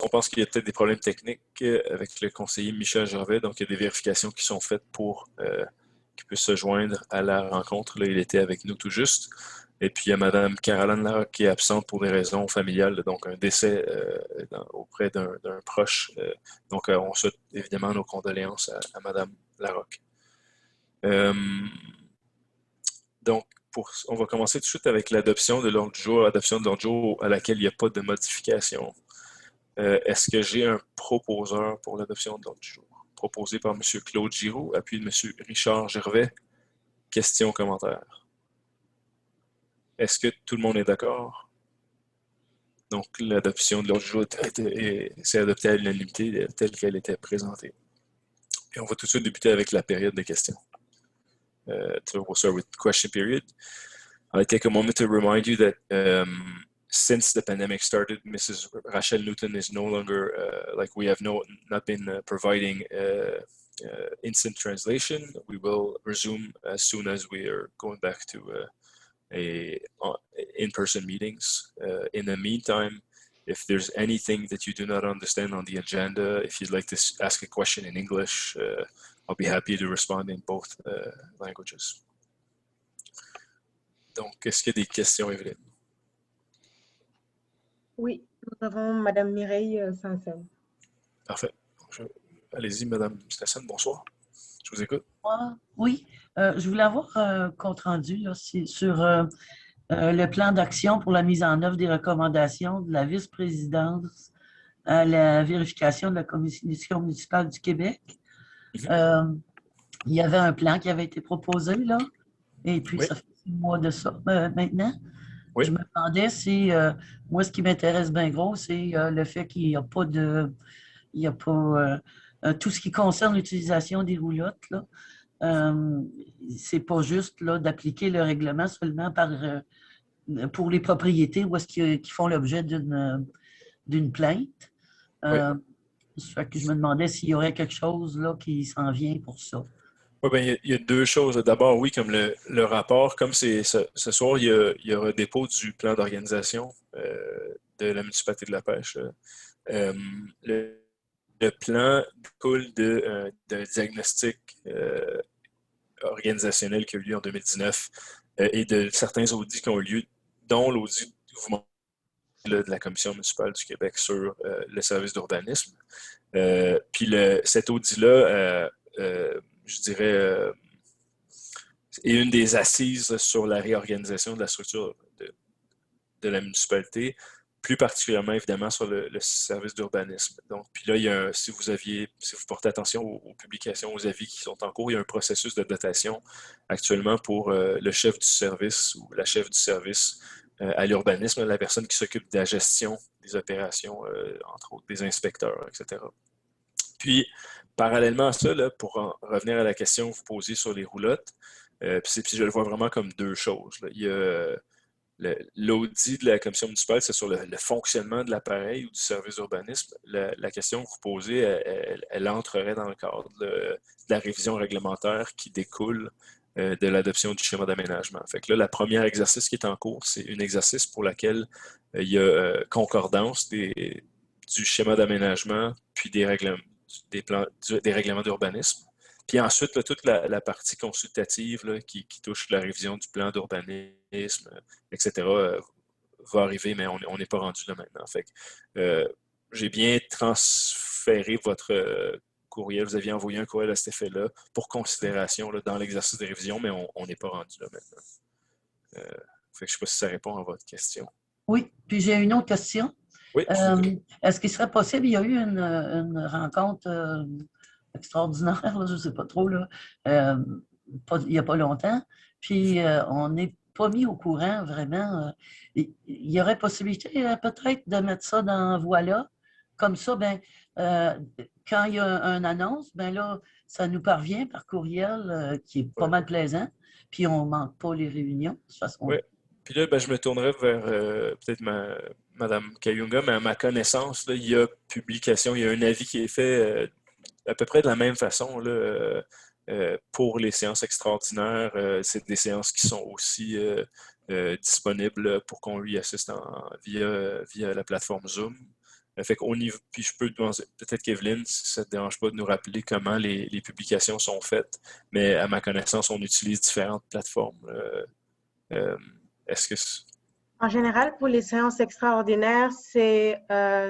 on pense qu'il y a peut-être des problèmes techniques avec le conseiller Michel Gervais, donc il y a des vérifications qui sont faites pour qu'il puisse se joindre à la rencontre. Là, il était avec nous tout juste. Et puis il y a Mme Caroline Larocque qui est absente pour des raisons familiales, donc un décès auprès d'un proche. Donc on souhaite évidemment nos condoléances à Mme Larocque. Donc, on va commencer tout de suite avec l'adoption de l'ordre du jour, l'adoption de l'ordre du jour à laquelle il n'y a pas de modification. Est-ce que j'ai un proposeur pour l'adoption de l'ordre du jour? Proposé par M. Claude Giroux, appuyé de M. Richard Gervais. Questions, commentaires? Est-ce que tout le monde est d'accord? Donc, l'adoption de l'ordre du jour s'est adoptée à l'unanimité telle qu'elle était présentée. Et on va tout de suite débuter avec la période de questions. We'll start with question period. I take a moment to remind you that since the pandemic started, Mrs. Rachel Newton is no longer, we have not been providing instant translation. We will resume as soon as we are going back to in-person meetings. In the meantime, if there's anything that you do not understand on the agenda, if you'd like to ask a question in English, I'll be happy to respond in both languages. Donc, est-ce qu'il y a des questions, Evelyne? Oui, nous avons Mme Mireille Sanson. Parfait. Allez-y, Mme Sanson, bonsoir. Je vous écoute. Oui, je voulais avoir un compte rendu là, sur le plan d'action pour la mise en œuvre des recommandations de la vice-présidence à la vérification de la Commission municipale du Québec. Il y avait un plan qui avait été proposé, là, et puis ça fait 6 mois de ça maintenant. Oui. Je me demandais si, moi, ce qui m'intéresse bien gros, c'est le fait qu'il n'y a pas de... Il n'y a pas... tout ce qui concerne l'utilisation des roulottes, là, c'est pas juste là, d'appliquer le règlement seulement pour les propriétés où est-ce qu'ils font l'objet d'une plainte. Fait que je me demandais s'il y aurait quelque chose là, qui s'en vient pour ça. Oui, bien, il y a 2 choses. D'abord, oui, comme le rapport, comme c'est ce soir, il y aura dépôt du plan d'organisation de la municipalité de La Pêche. Le plan découle d'un diagnostic organisationnel qui a eu lieu en 2019 et de certains audits qui ont eu lieu, dont l'audit de la Commission municipale du Québec sur le service d'urbanisme. Puis cet audit-là, je dirais, est une des assises sur la réorganisation de la structure de la municipalité, plus particulièrement évidemment sur le service d'urbanisme. Donc, puis là, si vous portez attention aux publications, aux avis qui sont en cours, il y a un processus de dotation actuellement pour le chef du service ou la chef du service à l'urbanisme, la personne qui s'occupe de la gestion des opérations, entre autres des inspecteurs, etc. Puis, parallèlement à ça, là, pour revenir à la question que vous posiez sur les roulottes, puis je le vois vraiment comme 2 choses. Là. Il y a l'audit de la commission municipale, c'est sur le fonctionnement de l'appareil ou du service d'urbanisme. La question que vous posez, elle entrerait dans le cadre de la révision réglementaire qui découle de l'adoption du schéma d'aménagement. Fait que là, le premier exercice qui est en cours, c'est un exercice pour lequel il y a concordance du schéma d'aménagement puis des règlements d'urbanisme. Puis ensuite, là, toute la partie consultative là, qui touche la révision du plan d'urbanisme, etc., va arriver, mais on n'est pas rendu là maintenant. Fait que, j'ai bien transféré votre courriel. Vous aviez envoyé un courriel à cet effet-là pour considération là, dans l'exercice de révision, mais on n'est pas rendu là maintenant. Fait que je ne sais pas si ça répond à votre question. Oui, puis j'ai une autre question. Oui. Est-ce qu'il serait possible, il y a eu une rencontre extraordinaire, là, je ne sais pas trop, là, il n'y a pas longtemps, puis on n'est pas mis au courant vraiment. Il y aurait possibilité peut-être de mettre ça dans Voilà. Comme ça, ben, quand il y a une annonce, ben là, ça nous parvient par courriel qui est pas mal plaisant, puis on ne manque pas les réunions. De toute façon. Oui. Puis là, ben, je me tournerai vers peut-être Mme Kayunga, mais à ma connaissance, là, il y a publication, il y a un avis qui est fait à peu près de la même façon là, pour les séances extraordinaires. C'est des séances qui sont aussi disponibles pour qu'on lui assiste via la plateforme Zoom. Fait qu'au niveau, puis je peux demander, peut-être qu'Evelyne, si ça ne te dérange pas de nous rappeler comment les publications sont faites, mais à ma connaissance, on utilise différentes plateformes. Euh, est-ce que En général, pour les séances extraordinaires, c'est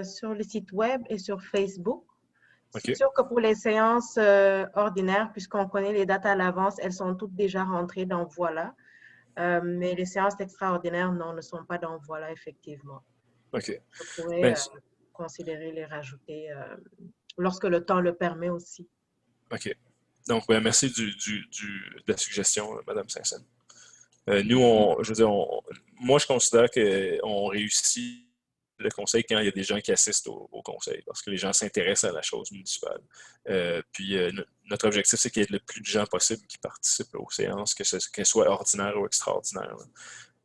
sur le site web et sur Facebook. C'est OK. sûr que pour les séances ordinaires, puisqu'on connaît les dates à l'avance, elles sont toutes déjà rentrées dans Voilà. Mais les séances extraordinaires, non, ne sont pas dans Voilà, effectivement. OK. Je pourrais Ben, considérer les rajouter lorsque le temps le permet aussi. OK. Donc, ben, merci de la suggestion, Mme Saint-Saëns. Nous, je veux dire, moi, je considère qu'on réussit le conseil quand il y a des gens qui assistent au conseil, parce que les gens s'intéressent à la chose municipale. Notre objectif, c'est qu'il y ait le plus de gens possible qui participent aux séances, qu'elles soient ordinaires ou extraordinaires.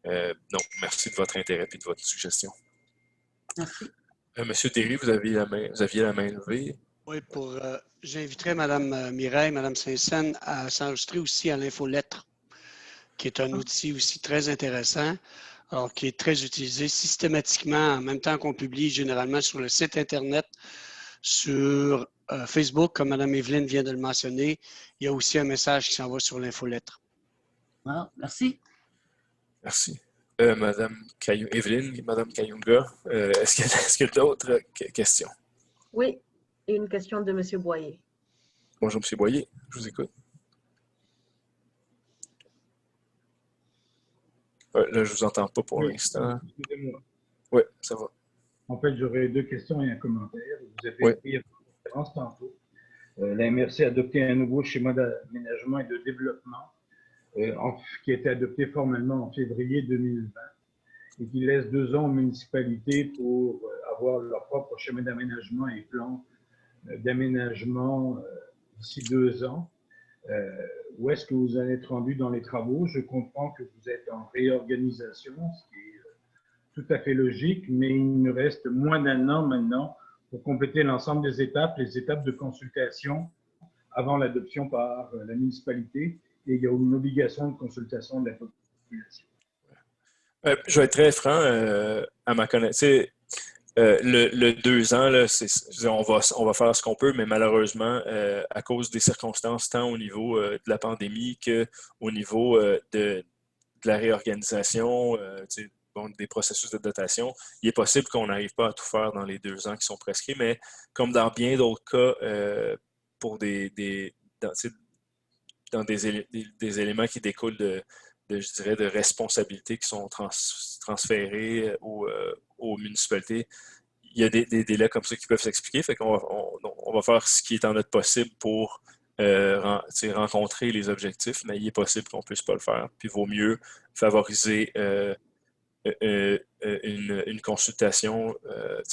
Donc, merci de votre intérêt et de votre suggestion. Merci. Monsieur Derry, vous aviez la main levée. Oui, j'inviterai Mme Mireille, Mme Saint-Saëns à s'enregistrer aussi à l'infolettre, qui est un outil aussi très intéressant, alors qui est très utilisé systématiquement en même temps qu'on publie généralement sur le site Internet, sur Facebook, comme Mme Evelyne vient de le mentionner. Il y a aussi un message qui s'en va sur l'infolettre. Ah, merci. Merci. Evelyne, Mme Kayunga, est-ce qu'il y a d'autres questions? Oui, et une question de M. Boyer. Bonjour, M. Boyer, je vous écoute. Là, je ne vous entends pas pour l'instant. Excusez-moi. Oui, ça va. En fait, j'aurais 2 questions et un commentaire. Vous avez pris référence tantôt. La MRC a adopté un nouveau schéma d'aménagement et de développement qui a été adopté formellement en février 2020 et qui laisse 2 ans aux municipalités pour avoir leur propre schéma d'aménagement et plan d'aménagement d'ici 2 ans. Où est-ce que vous en êtes rendu dans les travaux? Je comprends que vous êtes en réorganisation, ce qui est tout à fait logique, mais il nous reste moins d'1 an maintenant pour compléter l'ensemble des étapes, les étapes de consultation avant l'adoption par la municipalité, et il y a une obligation de consultation de la population. Je vais être très franc, à ma connaissance. Le 2 ans, là, on va faire ce qu'on peut, mais malheureusement, à cause des circonstances, tant au niveau de la pandémie qu'au niveau de la réorganisation, des processus de dotation, il est possible qu'on n'arrive pas à tout faire dans les 2 ans qui sont prescrits, mais comme dans bien d'autres cas, pour dans des éléments qui découlent je dirais, de responsabilités qui sont transférées aux municipalités, il y a des délais comme ça qui peuvent s'expliquer. Fait qu'on va faire ce qui est en notre possible pour rencontrer les objectifs, mais il est possible qu'on ne puisse pas le faire. Puis il vaut mieux favoriser une consultation,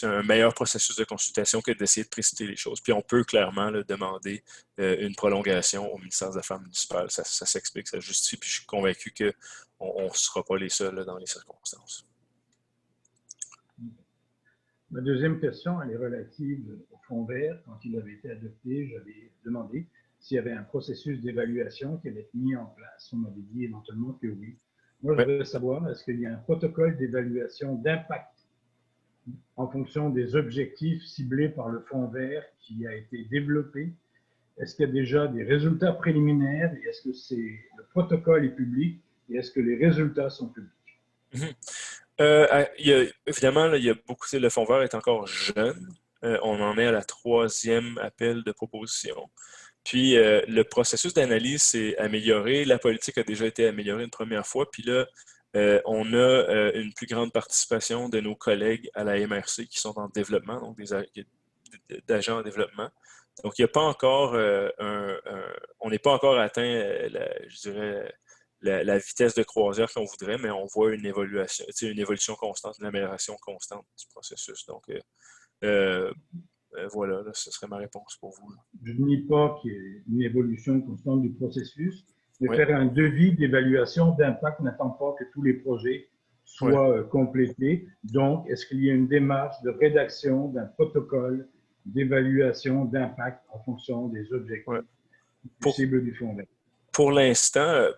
un meilleur processus de consultation que d'essayer de précipiter les choses. Puis on peut clairement demander une prolongation au ministère des Affaires municipales. Ça s'explique, ça justifie, puis je suis convaincu qu'on ne sera pas les seuls dans les circonstances. Ma deuxième question, elle est relative au fonds vert. Quand il avait été adopté, j'avais demandé s'il y avait un processus d'évaluation qui allait être mis en place. On m'avait dit éventuellement que oui. Moi, je veux savoir, est-ce qu'il y a un protocole d'évaluation d'impact en fonction des objectifs ciblés par le fonds vert qui a été développé? Est-ce qu'il y a déjà des résultats préliminaires et est-ce que le protocole est public et est-ce que les résultats sont publics? Évidemment, là, il y a beaucoup, le fonds vert est encore jeune. On en est à la 3e appel de proposition. Puis, le processus d'analyse s'est amélioré. La politique a déjà été améliorée une première fois. Puis là, on a une plus grande participation de nos collègues à la MRC qui sont en développement, donc d'agents en développement. Donc, il n'y a pas encore on n'est pas encore atteint, je dirais, la vitesse de croisière qu'on voudrait, mais on voit une évolution constante, une amélioration constante du processus. Donc, voilà, là, ce serait ma réponse pour vous. Je ne nie pas qu'il y ait une évolution constante du processus, mais faire un devis d'évaluation d'impact n'attend pas que tous les projets soient complétés. Donc, est-ce qu'il y a une démarche de rédaction d'un protocole d'évaluation d'impact en fonction des objectifs cibles du fonds vert? Pour l'instant,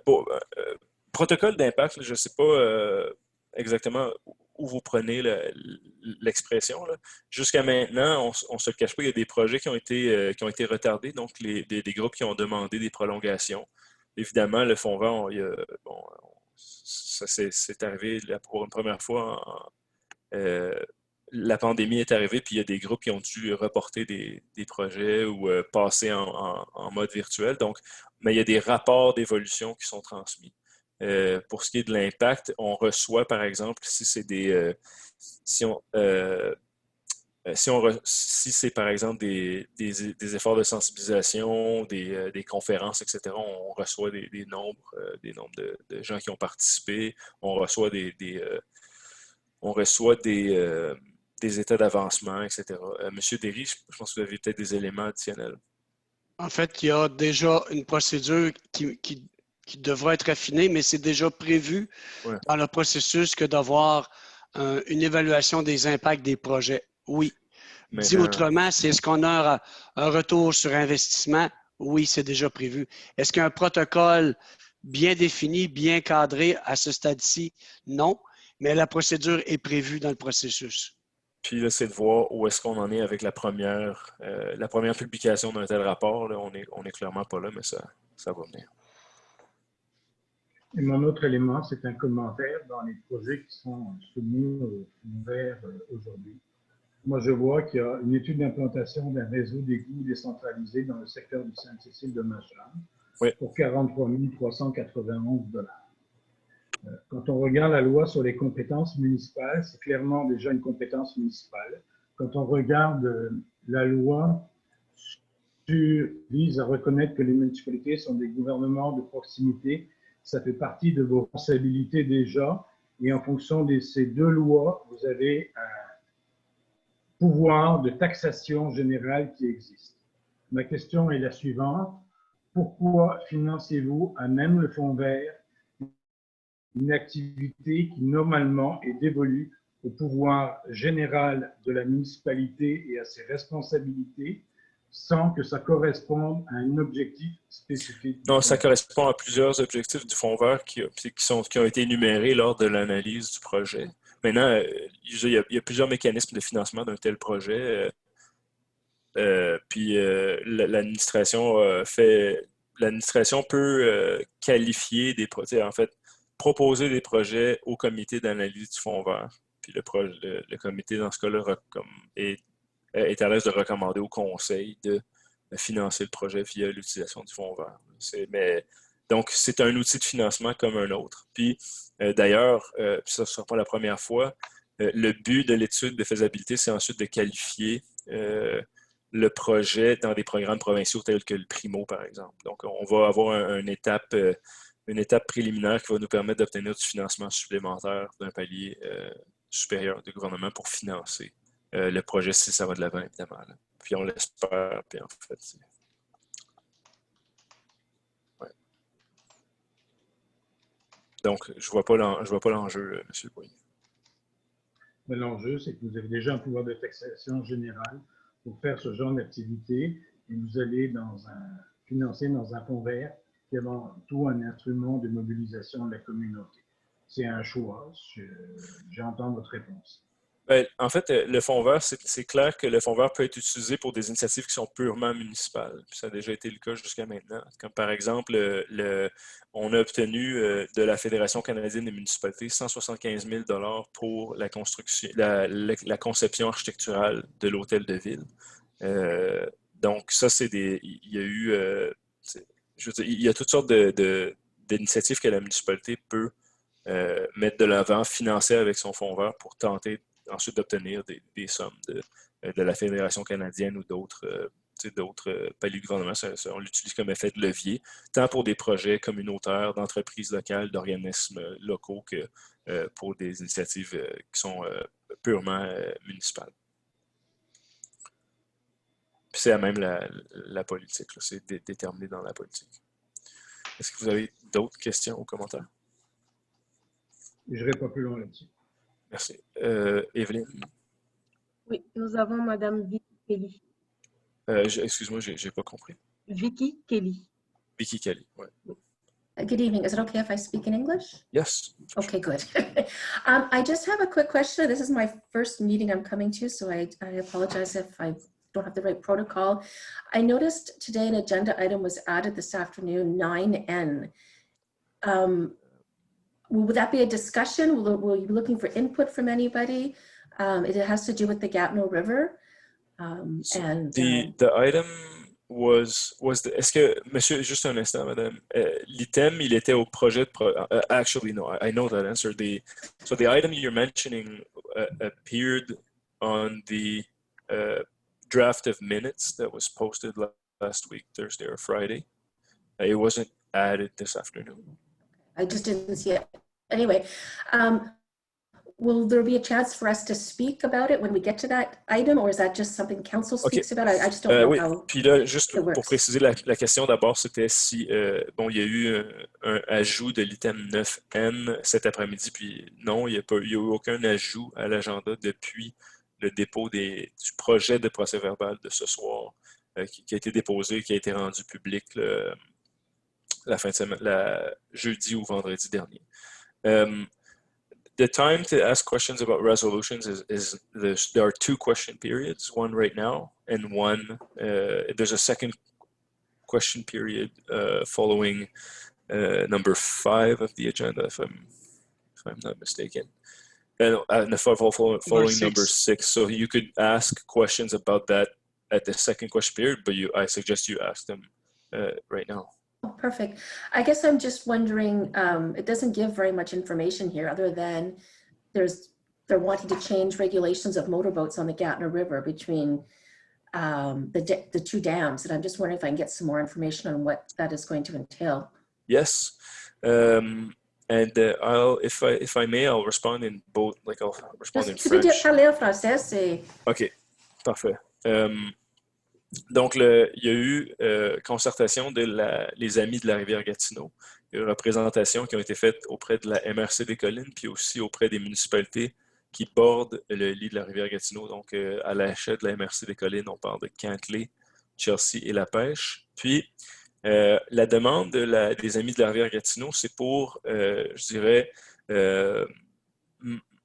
protocole d'impact, je ne sais pas exactement où vous prenez l'expression. Jusqu'à maintenant, on ne se le cache pas, il y a des projets qui ont été retardés, donc des groupes qui ont demandé des prolongations. Évidemment, le fonds vert, ça c'est arrivé pour une première fois. La pandémie est arrivée, puis il y a des groupes qui ont dû reporter des projets ou passer en mode virtuel. Donc, mais il y a des rapports d'évolution qui sont transmis. Pour ce qui est de l'impact, on reçoit, par exemple, si c'est si c'est par exemple des efforts de sensibilisation, des conférences, etc., on reçoit des nombres de gens qui ont participé, on reçoit des états d'avancement, etc. Monsieur Derry, je pense que vous avez peut-être des éléments additionnels. En fait, il y a déjà une procédure qui devra être affinée, mais c'est déjà prévu dans le processus que d'avoir une évaluation des impacts des projets. Oui. Dit autrement, c'est est-ce qu'on a un retour sur investissement? Oui, c'est déjà prévu. Est-ce qu'il y a un protocole bien défini, bien cadré à ce stade-ci? Non, mais la procédure est prévue dans le processus. Puis là, c'est de voir où est-ce qu'on en est avec la première publication d'un tel rapport. Là, on est clairement pas là, mais ça va venir. Et mon autre élément, c'est un commentaire dans les projets qui sont soumis au fonds vert aujourd'hui. Moi, je vois qu'il y a une étude d'implantation d'un réseau d'égouts décentralisé dans le secteur du Sainte-Cécile-de-Machan pour 43 391 $. Quand on regarde la loi sur les compétences municipales, c'est clairement déjà une compétence municipale. Quand on regarde la loi vise à reconnaître que les municipalités sont des gouvernements de proximité, ça fait partie de vos responsabilités déjà. Et en fonction de ces deux lois, vous avez un pouvoir de taxation générale qui existe. Ma question est la suivante. Pourquoi financez-vous à même le fonds vert une activité qui normalement est dévolue au pouvoir général de la municipalité et à ses responsabilités sans que ça corresponde à un objectif spécifique? Non, ça correspond à plusieurs objectifs du fonds vert qui ont été énumérés lors de l'analyse du projet. Maintenant, il y a plusieurs mécanismes de financement d'un tel projet. Puis l'administration peut qualifier des projets, en fait, proposer des projets au comité d'analyse du fonds vert. Puis le comité, dans ce cas-là, est à l'aise de recommander au conseil de financer le projet via l'utilisation du fonds vert. Donc, c'est un outil de financement comme un autre. Puis, d'ailleurs, ça ne sera pas la première fois, le but de l'étude de faisabilité, c'est ensuite de qualifier le projet dans des programmes provinciaux tels que le Primo, par exemple. Donc, on va avoir une étape préliminaire qui va nous permettre d'obtenir du financement supplémentaire d'un palier supérieur du gouvernement pour financer le projet si ça va de l'avant, évidemment. Là. Puis on l'espère, puis en fait, ouais. Donc, je vois pas l'enjeu, M. Boyer. L'enjeu, c'est que vous avez déjà un pouvoir de taxation général pour faire ce genre d'activité et vous allez financer dans un fonds vert qui est avant tout un instrument de mobilisation de la communauté. C'est un choix. J'entends votre réponse. En fait, le fonds vert, c'est clair que le fonds vert peut être utilisé pour des initiatives qui sont purement municipales. Puis ça a déjà été le cas jusqu'à maintenant. Comme par exemple, on a obtenu de la Fédération canadienne des municipalités 175 000 $ pour la construction, la conception architecturale de l'hôtel de ville. Donc ça, il y a eu, je veux dire, il y a toutes sortes d'initiatives que la municipalité peut mettre de l'avant, financer avec son fonds vert pour tenter ensuite d'obtenir des sommes de la Fédération canadienne ou d'autres paliers de gouvernement. On l'utilise comme effet de levier, tant pour des projets communautaires, d'entreprises locales, d'organismes locaux que pour des initiatives qui sont purement municipales. Puis c'est à même la politique, c'est déterminé dans la politique. Est-ce que vous avez d'autres questions ou commentaires? Je n'irai pas plus loin là-dessus. Merci. Evelyne? Oui, nous avons Mme Vicky Kelly. Excuse-moi, je n'ai pas compris. Vicky Kelly. Vicky Kelly, oui. Good evening. Is it okay if I speak in English? Yes. Okay, good. I just have a quick question. This is my first meeting I'm coming to, so I apologize if I don't have the right protocol. I noticed today an agenda item was added this afternoon, 9N. Will that be a discussion? Will you be looking for input from anybody? It has to do with the Gatineau River. The item was est-ce que, monsieur, juste un instant, madame, l'item, il était au projet de, actually, no, I know that answer. So the item you're mentioning appeared on the draft of minutes that was posted last week, Thursday or Friday. It wasn't added this afternoon. I just didn't see it. Anyway, will there be a chance for us to speak about it when we get to that item, or is that just something council speaks about? I just don't know oui. how. Puis là, juste pour préciser, la question d'abord, c'était si, bon, il y a eu un ajout de l'item 9N cet après-midi, puis non, il n'y a eu aucun ajout à l'agenda depuis le dépôt du projet de procès-verbal de ce soir, qui a été déposé, qui a été rendu public la fin de semaine, jeudi ou vendredi dernier. The time to ask questions about resolutions is there are 2 question periods, one right now and one, there's a second question period following number 5 of the agenda, if I'm not mistaken. And following number 6. So you could ask questions about that at the second question period, but I suggest you ask them right now. Oh, perfect. I guess I'm just wondering, it doesn't give very much information here other than they're wanting to change regulations of motorboats on the Gatineau River between the 2 dams. And I'm just wondering if I can get some more information on what that is going to entail. Yes. And if I may, I'll respond in both, I'll respond in French. Tu peux parler en français, c'est... OK, parfait. Donc, il y a eu concertation les Amis de la Rivière-Gatineau. Il y a eu représentations qui ont été faites auprès de la MRC des Collines, puis aussi auprès des municipalités qui bordent le lit de la Rivière-Gatineau. Donc, à l'achat de la MRC des Collines, on parle de Cantley, Chelsea et La Pêche. Puis, la demande des Amis de la Rivière-Gatineau, c'est pour, je dirais,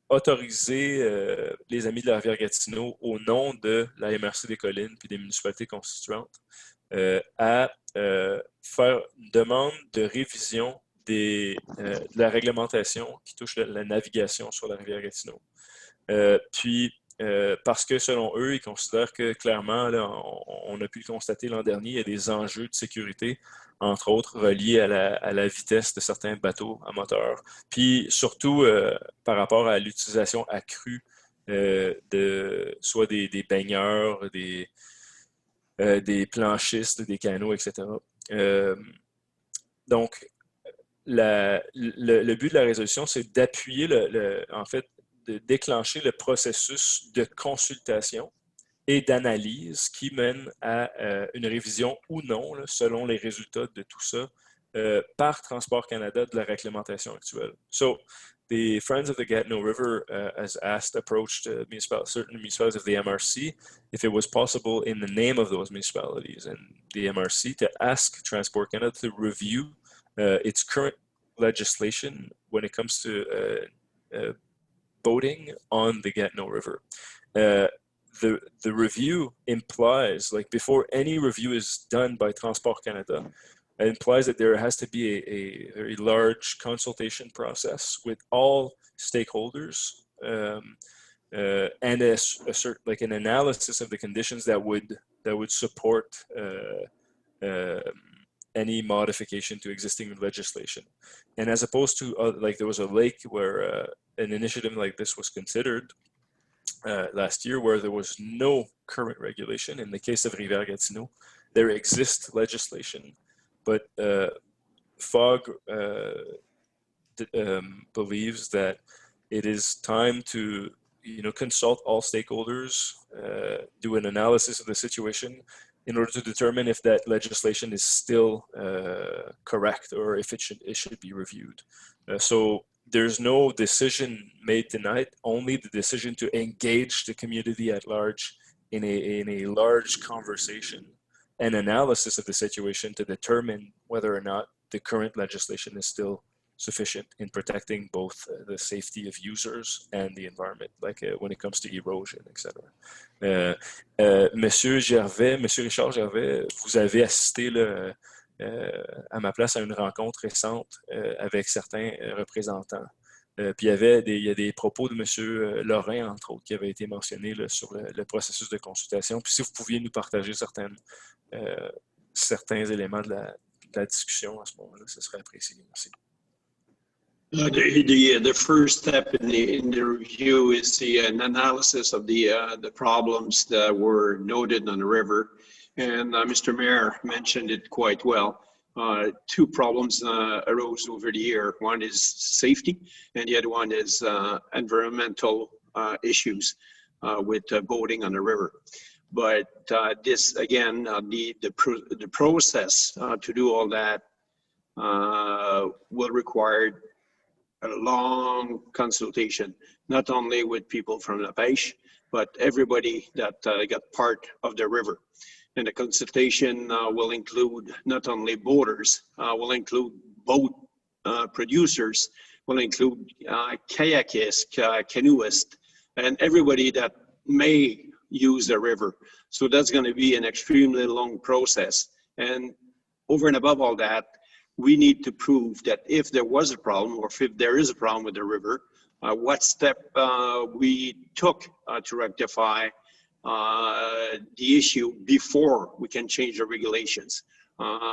autoriser les Amis de la Rivière-Gatineau au nom de la MRC des Collines puis des municipalités constituantes à faire une demande de révision de la réglementation qui touche la navigation sur la Rivière-Gatineau. Puis, parce que selon eux, ils considèrent que clairement, là, on a pu le constater l'an dernier, il y a des enjeux de sécurité, entre autres reliés à la vitesse de certains bateaux à moteur. Puis surtout par rapport à l'utilisation accrue soit des baigneurs, des planchistes, des canots, etc. Donc, le but de la résolution, c'est d'appuyer, en fait, de déclencher le processus de consultation et d'analyse qui mène à une révision ou non, là, selon les résultats de tout ça, par Transport Canada de la réglementation actuelle. So, the Friends of the Gatineau River has approached certain municipalities of the MRC if it was possible in the name of those municipalities and the MRC to ask Transport Canada to review its current legislation when it comes to boating on the Gatineau River. The review implies, before any review is done by Transport Canada, it implies that there has to be a very large consultation process with all stakeholders and a certain, an analysis of the conditions that would support any modification to existing legislation. And as opposed to, there was a lake where an initiative like this was considered last year where there was no current regulation. In the case of Rivière-Gatineau, there exists legislation, but FOG believes that it is time to consult all stakeholders, do an analysis of the situation in order to determine if that legislation is still correct or if it should be reviewed. So there's no decision made tonight, only the decision to engage the community at large in a large conversation and analysis of the situation to determine whether or not the current legislation is still sufficient in protecting both the safety of users and the environment, like when it comes to erosion, etc. Monsieur Richard Gervais, vous avez assisté là, à ma place à une rencontre récente avec certains représentants. Puis il y a des propos de M. Lorrain, entre autres, qui avaient été mentionnés là, sur le processus de consultation. Puis si vous pouviez nous partager certains éléments de la discussion à ce moment-là, ce serait apprécié. Merci. The first step in the review is an analysis of the problems that were noted on the river, and Mr. Mayor mentioned it quite well. Two problems arose over the year. One is safety, and the other one is environmental issues with boating on the river. But this again, the process to do all that will require a long consultation, not only with people from La Pêche, but everybody that got part of the river. And the consultation will include not only boaters, will include boat producers, will include kayakists, canoeists, and everybody that may use the river. So that's going to be an extremely long process. And over and above all that, we need to prove that if there was a problem, or if there is a problem with the river, what step we took to rectify the issue before we can change the regulations.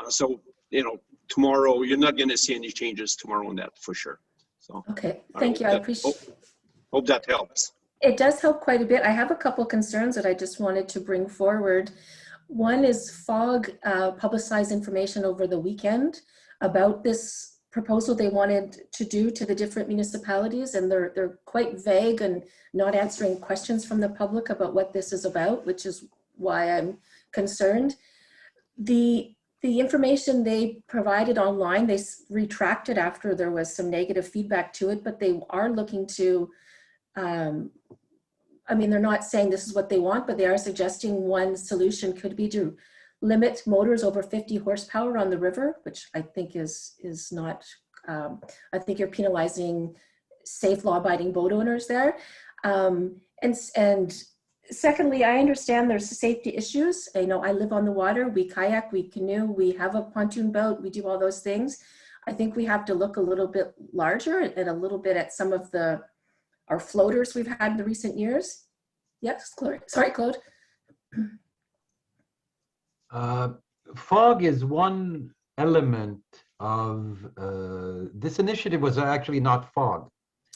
So, tomorrow, you're not going to see any changes tomorrow on that for sure. So, okay, thank you. I appreciate hope that helps. It does help quite a bit. I have a couple concerns that I just wanted to bring forward. One is FOG publicized information over the weekend about this proposal they wanted to do to the different municipalities, and they're quite vague and not answering questions from the public about what this is about, which is why I'm concerned. The information they provided online, they retracted after there was some negative feedback to it, but they are looking to, I mean, they're not saying this is what they want, but they are suggesting one solution could be to limit motors over 50 horsepower on the river, which I think is not, I think you're penalizing safe law-abiding boat owners there. And secondly, I understand there's safety issues. I live on the water, we kayak, we canoe, we have a pontoon boat, we do all those things. I think we have to look a little bit larger and a little bit at some of our floaters we've had in the recent years. Yes, Claude. Sorry, Claude. FOG is one element of this initiative. Was actually not FOG.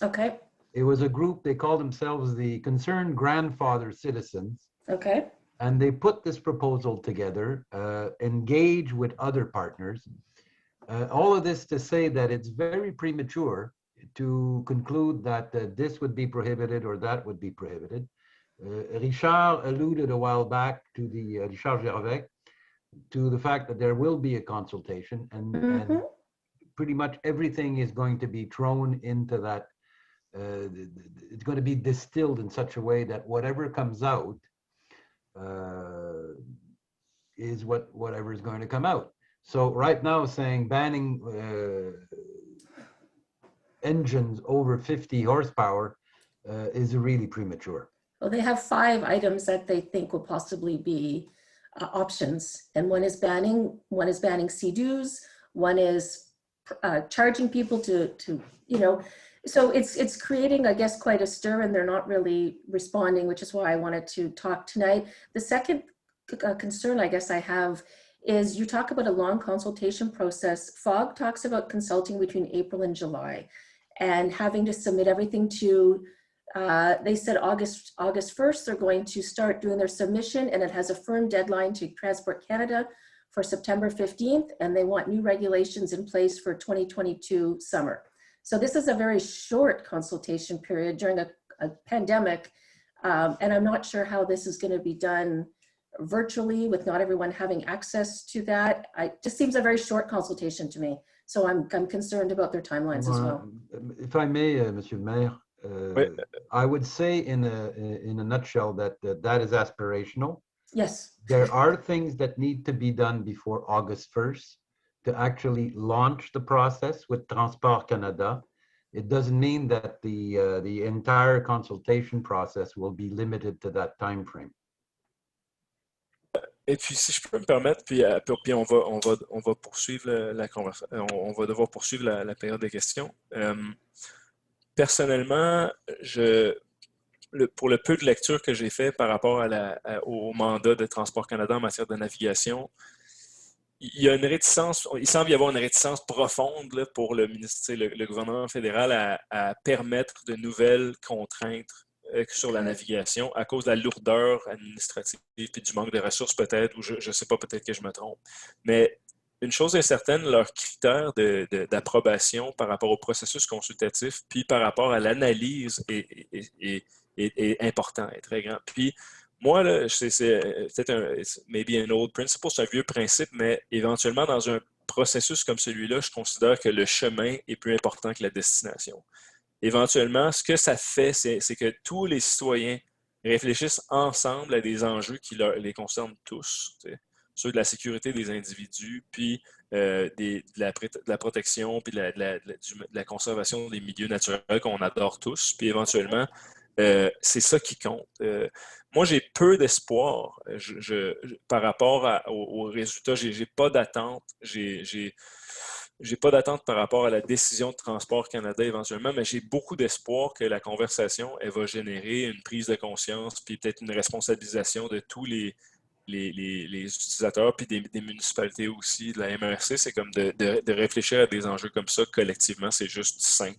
Okay. It was a group, they call themselves the Concerned Grandfather Citizens. Okay. And they put this proposal together, engage with other partners. All of this to say that it's very premature to conclude that this would be prohibited or that would be prohibited. Richard alluded a while back to the Richard Gervais, to the fact that there will be a consultation, and pretty much everything is going to be thrown into that. It's going to be distilled in such a way that whatever comes out is whatever is going to come out. So right now, saying banning engines over 50 horsepower is really premature. Well, they have 5 items that they think will possibly be options, and one is banning Sea-Doos, one is charging people to so it's creating, I guess, quite a stir, and they're not really responding, which is why I wanted to talk tonight. The second concern I guess I have is you talk about a long consultation process. FOG talks about consulting between April and July and having to submit everything to they said August 1st, they're going to start doing their submission, and it has a firm deadline to Transport Canada for September 15th, and they want new regulations in place for 2022 summer. So this is a very short consultation period during a pandemic, and I'm not sure how this is going to be done virtually with not everyone having access to that. It just seems a very short consultation to me. So I'm concerned about their timelines as well. If I may, Monsieur le Maire, I would say in a nutshell that is aspirational. Yes. There are things that need to be done before August 1st to actually launch the process with Transport Canada. It doesn't mean that the entire consultation process will be limited to that time frame. Et puis, si je peux me permettre, puis on va poursuivre la conversation, on va devoir poursuivre la période des questions. Personnellement, pour le peu de lecture que j'ai fait par rapport au mandat de Transport Canada en matière de navigation, il y a une réticence, il semble y avoir une réticence profonde là, pour le gouvernement fédéral à permettre de nouvelles contraintes sur la navigation à cause de la lourdeur administrative et du manque de ressources peut-être, ou je ne sais pas, peut-être que je me trompe. Mais une chose est certaine, leurs critères d'approbation par rapport au processus consultatif, puis par rapport à l'analyse est important, est très grand. Puis moi, là, c'est peut-être maybe an old principle, c'est un vieux principe, mais éventuellement, dans un processus comme celui-là, je considère que le chemin est plus important que la destination. Éventuellement, ce que ça fait, c'est que tous les citoyens réfléchissent ensemble à des enjeux qui les concernent tous, ceux de la sécurité des individus, puis de la protection, puis de la conservation des milieux naturels qu'on adore tous, puis éventuellement, c'est ça qui compte. Moi, j'ai peu d'espoir par rapport aux résultats. J'ai pas d'attente. J'ai pas d'attente par rapport à la décision de Transport Canada éventuellement, mais j'ai beaucoup d'espoir que la conversation, elle va générer une prise de conscience, puis peut-être une responsabilisation de tous les utilisateurs, puis des municipalités aussi, de la MRC. C'est comme de réfléchir à des enjeux comme ça collectivement, c'est juste sain.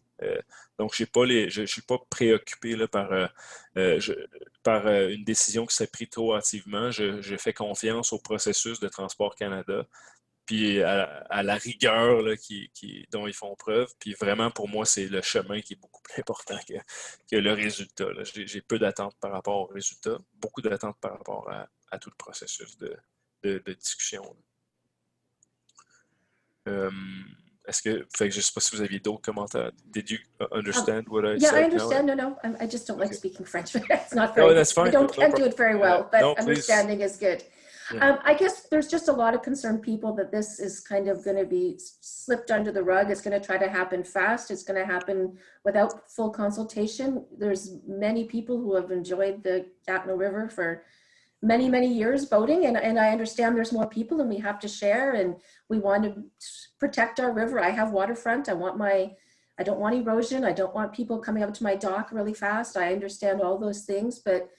Donc, je ne suis pas préoccupé là, par une décision qui s'est prise trop hâtivement. Je fais confiance au processus de Transport Canada, puis à la rigueur là, dont ils font preuve. Puis vraiment, pour moi, c'est le chemin qui est beaucoup plus important que le résultat. J'ai peu d'attentes par rapport au résultat, beaucoup d'attentes par rapport à tout le processus de discussion. Est-ce que, je ne sais pas si vous aviez d'autres commentaires. Did you understand what I said? Yeah, I understand. No. I just don't like speaking French. It's not very. No, that's fine. Can't do it very well, but no, understanding is good. Yeah. I guess there's just a lot of concerned people that this is kind of going to be slipped under the rug. It's going to try to happen fast. It's going to happen without full consultation. There's many people who have enjoyed the Gatineau River for many, many years boating, and I understand there's more people and we have to share, and we want to protect our river. I have waterfront. I don't want erosion. I don't want people coming up to my dock really fast. I understand all those things, but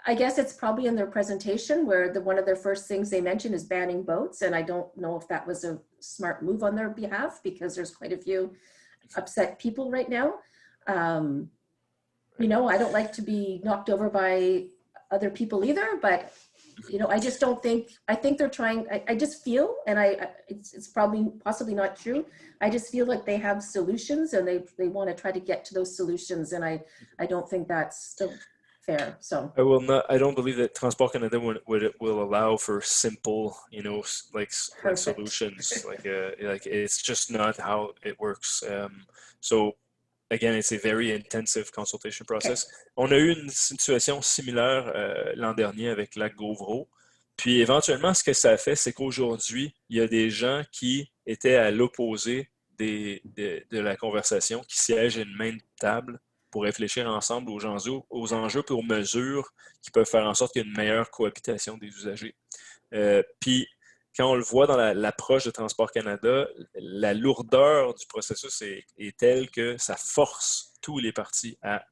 I guess it's probably in their presentation where one of their first things they mention is banning boats. And I don't know if that was a smart move on their behalf, because there's quite a few upset people right now. You know, I don't like to be knocked over by other people either, but you know, I just don't think, I think they're trying, I just feel, and it's probably possibly not true. I just feel like they have solutions and they want to try to get to those solutions. And I don't think that's fair. So I don't believe that Transport Canada will allow for simple, you know, like solutions. like it's just not how it works. So again, it's a very intensive consultation process. Okay. On a eu une situation similaire l'an dernier avec Lac Gauvreau. Puis éventuellement, ce que ça a fait, c'est qu'aujourd'hui, il y a des gens qui étaient à l'opposé de la conversation, qui siègent à une même table pour réfléchir ensemble aux enjeux et aux mesures qui peuvent faire en sorte qu'il y ait une meilleure cohabitation des usagers. Puis, quand on le voit dans l'approche de Transport Canada, la lourdeur du processus est telle que ça force tous les partis à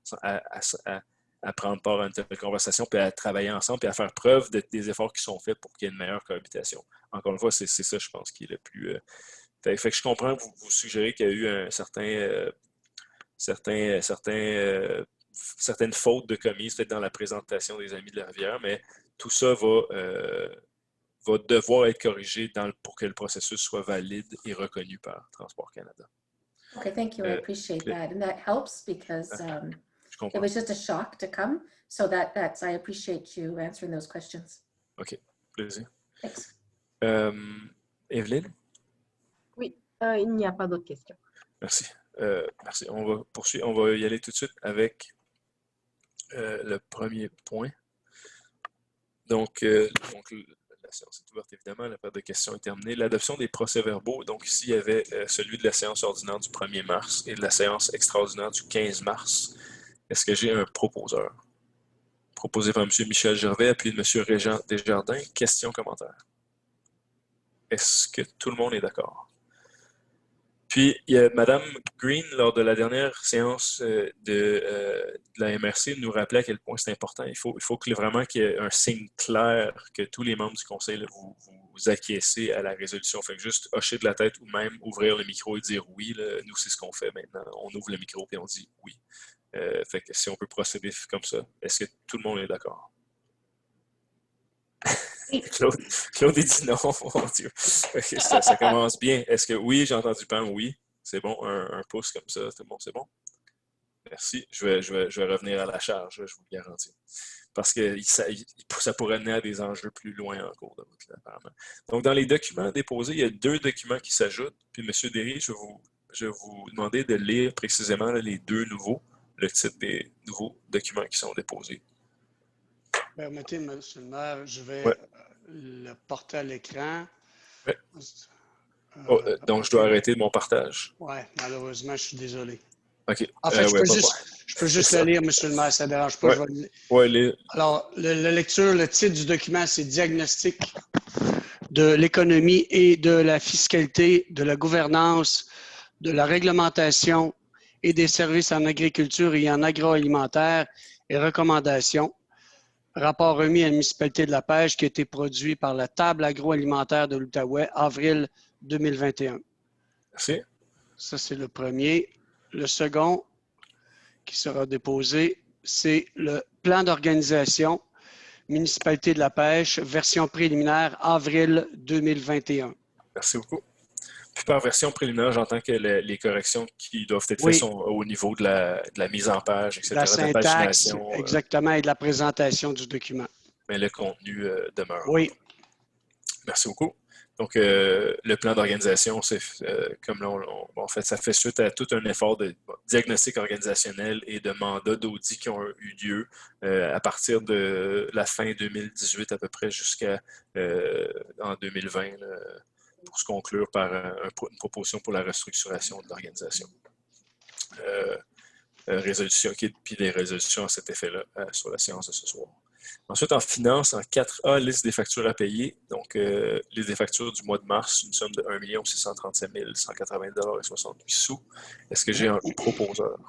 prendre part à une telle conversation, puis à travailler ensemble, puis à faire preuve des efforts qui sont faits pour qu'il y ait une meilleure cohabitation. Encore une fois, c'est ça, je pense, qui est le plus... Fait que je comprends que vous suggérez qu'il y a eu un certaines fautes de commises peut-être dans la présentation des Amis de la Rivière, mais tout ça va devoir être corrigé pour que le processus soit valide et reconnu par Transport Canada. Okay, thank you. I appreciate that. And that helps because it was just a shock to come. So I appreciate you answering those questions. OK, plaisir. Thanks. Evelyne? Oui, il n'y a pas d'autres questions. Merci. Merci. On va poursuivre. On va y aller tout de suite avec le premier point. Donc, la séance est ouverte, évidemment. La période de questions est terminée. L'adoption des procès-verbaux. Donc, ici, il y avait celui de la séance ordinaire du 1er mars et de la séance extraordinaire du 15 mars. Est-ce que j'ai un proposeur? Proposé par M. Michel Gervais, appuyé de M. Régent Desjardins. Questions, commentaires? Est-ce que tout le monde est d'accord? Puis, il y a Mme Green, lors de la dernière séance de la MRC, nous rappelait à quel point c'est important. Il faut vraiment qu'il y ait un signe clair que tous les membres du conseil, là, vous acquiescez à la résolution. Fait que juste hocher de la tête ou même ouvrir le micro et dire oui. Là, nous, c'est ce qu'on fait maintenant. On ouvre le micro et on dit oui. Fait que si on peut procéder comme ça, est-ce que tout le monde est d'accord? Claude dit non, mon Dieu. Okay, ça commence bien. Est-ce que oui, j'ai entendu Pam, oui. C'est bon, un pouce comme ça, c'est bon, c'est bon. Merci. Je vais revenir à la charge, là, je vous le garantis. Parce que ça pourrait mener à des enjeux plus loin en cours de route, là, apparemment. Donc, dans les documents déposés, il y a 2 documents qui s'ajoutent. Puis, M. Derry, je vais vous demander de lire précisément là, les 2 nouveaux, le titre des nouveaux documents qui sont déposés. Permettez, M. le maire, je vais le porter à l'écran. Ouais. Donc, je dois arrêter mon partage. Oui, malheureusement, je suis désolé. OK. En fait, je peux juste le lire, M. le maire, ça ne dérange pas. Alors, la lecture, le titre du document, c'est « Diagnostic de l'économie et de la fiscalité, de la gouvernance, de la réglementation et des services en agriculture et en agroalimentaire et recommandations ». Rapport remis à la municipalité de La Pêche qui a été produit par la table agroalimentaire de l'Outaouais, avril 2021. Merci. Ça, c'est le premier. Le second qui sera déposé, c'est le plan d'organisation municipalité de La Pêche, version préliminaire, avril 2021. Merci beaucoup. Puis par version préliminaire, j'entends que les corrections qui doivent être faites sont au niveau de la mise en page, etc. La syntaxe, exactement, et de la présentation du document. Mais le contenu demeure. Oui. Merci beaucoup. Donc, le plan d'organisation, c'est comme là, en fait, ça fait suite à tout un effort de diagnostic organisationnel et de mandats d'audit qui ont eu lieu à partir de la fin 2018 à peu près jusqu'à en 2020. Pour se conclure par une proposition pour la restructuration de l'organisation. Résolution, puis des résolutions à cet effet-là sur la séance de ce soir. Ensuite, en finance, en 4A, liste des factures à payer. Donc, liste des factures du mois de mars, une somme de 1 637 180,68 $. Est-ce que j'ai un proposeur?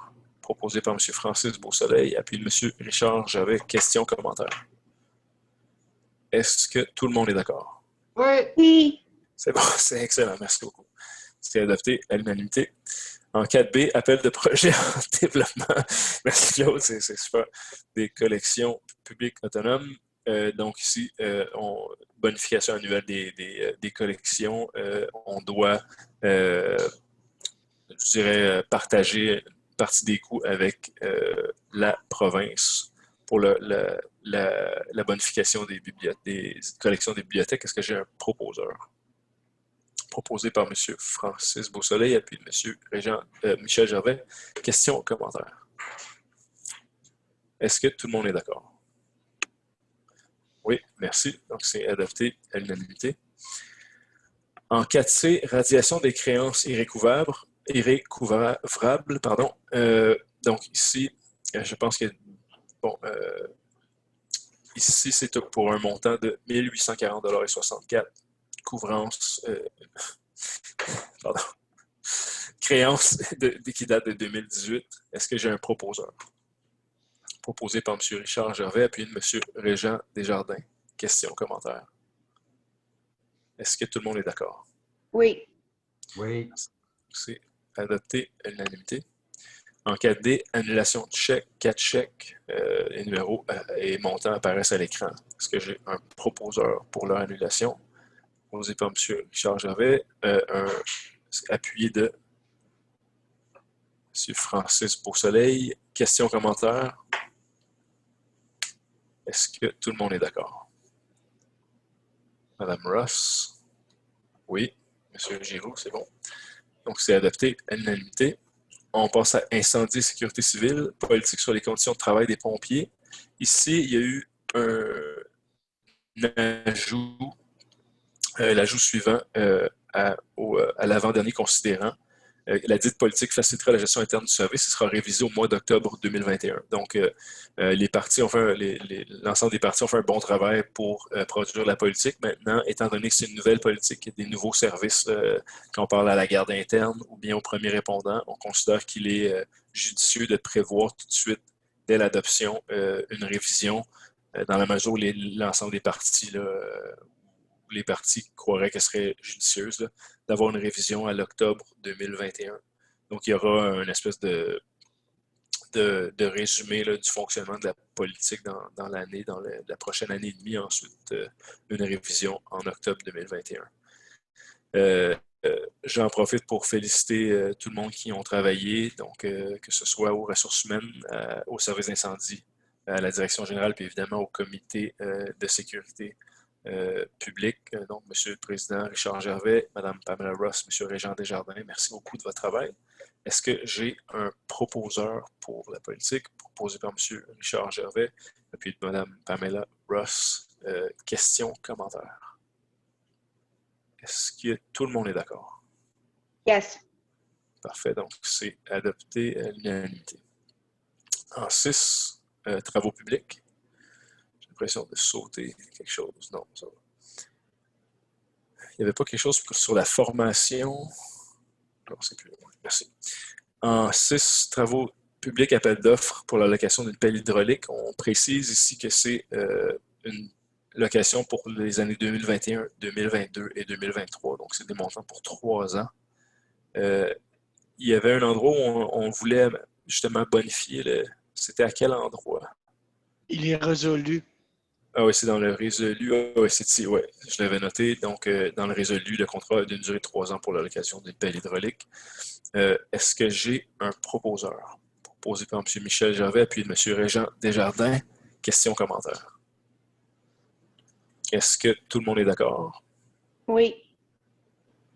Proposé par M. Francis Beausoleil, appuyé de M. Richard Gervais. Questions, commentaires? Est-ce que tout le monde est d'accord? Oui. C'est bon, c'est excellent, merci beaucoup. C'est adopté à l'unanimité. En 4B, appel de projet en développement. Merci Claude, c'est super. Des collections publiques autonomes. Donc ici, bonification annuelle des collections. On doit, je dirais, partager une partie des coûts avec la province pour la bonification des collections des bibliothèques. Est-ce que j'ai un proposeur? Proposé par M. Francis Beausoleil, appuyé de M. Michel Gervais. Questions, commentaires? Est-ce que tout le monde est d'accord? Oui, merci. Donc, c'est adopté à l'unanimité. En 4C, radiation des créances irrécouvrables. Donc, ici, je pense que, bon, ici, c'est pour un montant de 1 840,64 $. Couvrance, créance qui date de 2018. Est-ce que j'ai un proposeur? Proposé par M. Richard Gervais, appuyé de M. Régent Desjardins. Questions, commentaires? Est-ce que tout le monde est d'accord? Oui. Oui. C'est adopté à l'unanimité. En 4D, annulation de chèques, 4 chèques, les numéros et montants apparaissent à l'écran. Est-ce que j'ai un proposeur pour leur annulation? Proposé par M. Richard Gervais, appuyé de M. Francis Beausoleil. Questions, commentaires? Est-ce que tout le monde est d'accord? Mme Ross? Oui. M. Giroux, c'est bon. Donc, c'est adopté à l'unanimité. On passe à incendie et sécurité civile, politique sur les conditions de travail des pompiers. Ici, il y a eu ajout, l'ajout suivant à l'avant-dernier considérant. La dite politique facilitera la gestion interne du service. Ce sera révisé au mois d'octobre 2021. Donc, les partis ont fait l'ensemble des partis ont fait un bon travail pour produire la politique. Maintenant, étant donné que c'est une nouvelle politique, des nouveaux services, quand on parle à la garde interne ou bien aux premiers répondants, on considère qu'il est judicieux de prévoir tout de suite, dès l'adoption, une révision dans la mesure où l'ensemble des partis, les partis croiraient qu'elle serait judicieuse, d'avoir une révision à l'octobre 2021. Donc, il y aura une espèce de résumé là, du fonctionnement de la politique dans l'année, dans la prochaine année et demie. Ensuite, une révision en octobre 2021. J'en profite pour féliciter tout le monde qui ont travaillé, donc que ce soit aux ressources humaines, au service d'incendie, à la direction générale, puis évidemment au comité de sécurité public. Donc, Monsieur le Président Richard Gervais, Madame Pamela Ross, Monsieur Régent Desjardins, merci beaucoup de votre travail. Est-ce que j'ai un proposeur pour la politique, proposé par Monsieur Richard Gervais, et puis Madame Pamela Ross? Questions, commentaires? Est-ce que tout le monde est d'accord? Yes. Parfait, donc c'est adopté à l'unanimité. En 6, travaux publics. J'ai l'impression de sauter quelque chose. Non, ça va. Il n'y avait pas quelque chose sur la formation? Non, c'est plus loin. Merci. En 6, travaux publics, appel d'offres pour la location d'une pelle hydraulique. On précise ici que c'est une location pour les années 2021, 2022 et 2023. Donc, c'est des montants pour 3 ans. Il y avait un endroit où on voulait justement bonifier. C'était à quel endroit? Il est résolu. Ah oui, c'est dans le résolu. Ah oui, je l'avais noté. Donc, dans le résolu, le contrat a d'une durée de 3 ans pour la location d'une pelle hydraulique. Est-ce que j'ai un proposeur? Proposé par M. Michel Gervais, puis M. Régent Desjardins. Questions, commentaires? Est-ce que tout le monde est d'accord? Oui.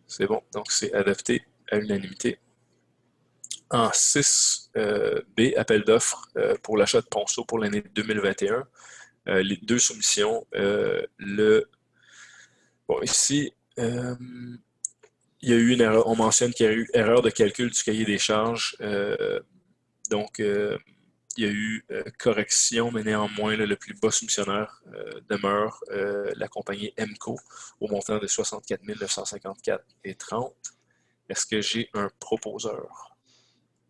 C'est bon. Donc, c'est adopté à l'unanimité. En 6B, appel d'offres pour l'achat de ponceaux pour l'année 2021. Les 2 soumissions. Ici, il y a eu une erreur. On mentionne qu'il y a eu erreur de calcul du cahier des charges. Donc, il y a eu correction, mais néanmoins, le plus bas soumissionnaire demeure la compagnie MCO au montant de 64 954,30. Est-ce que j'ai un proposeur?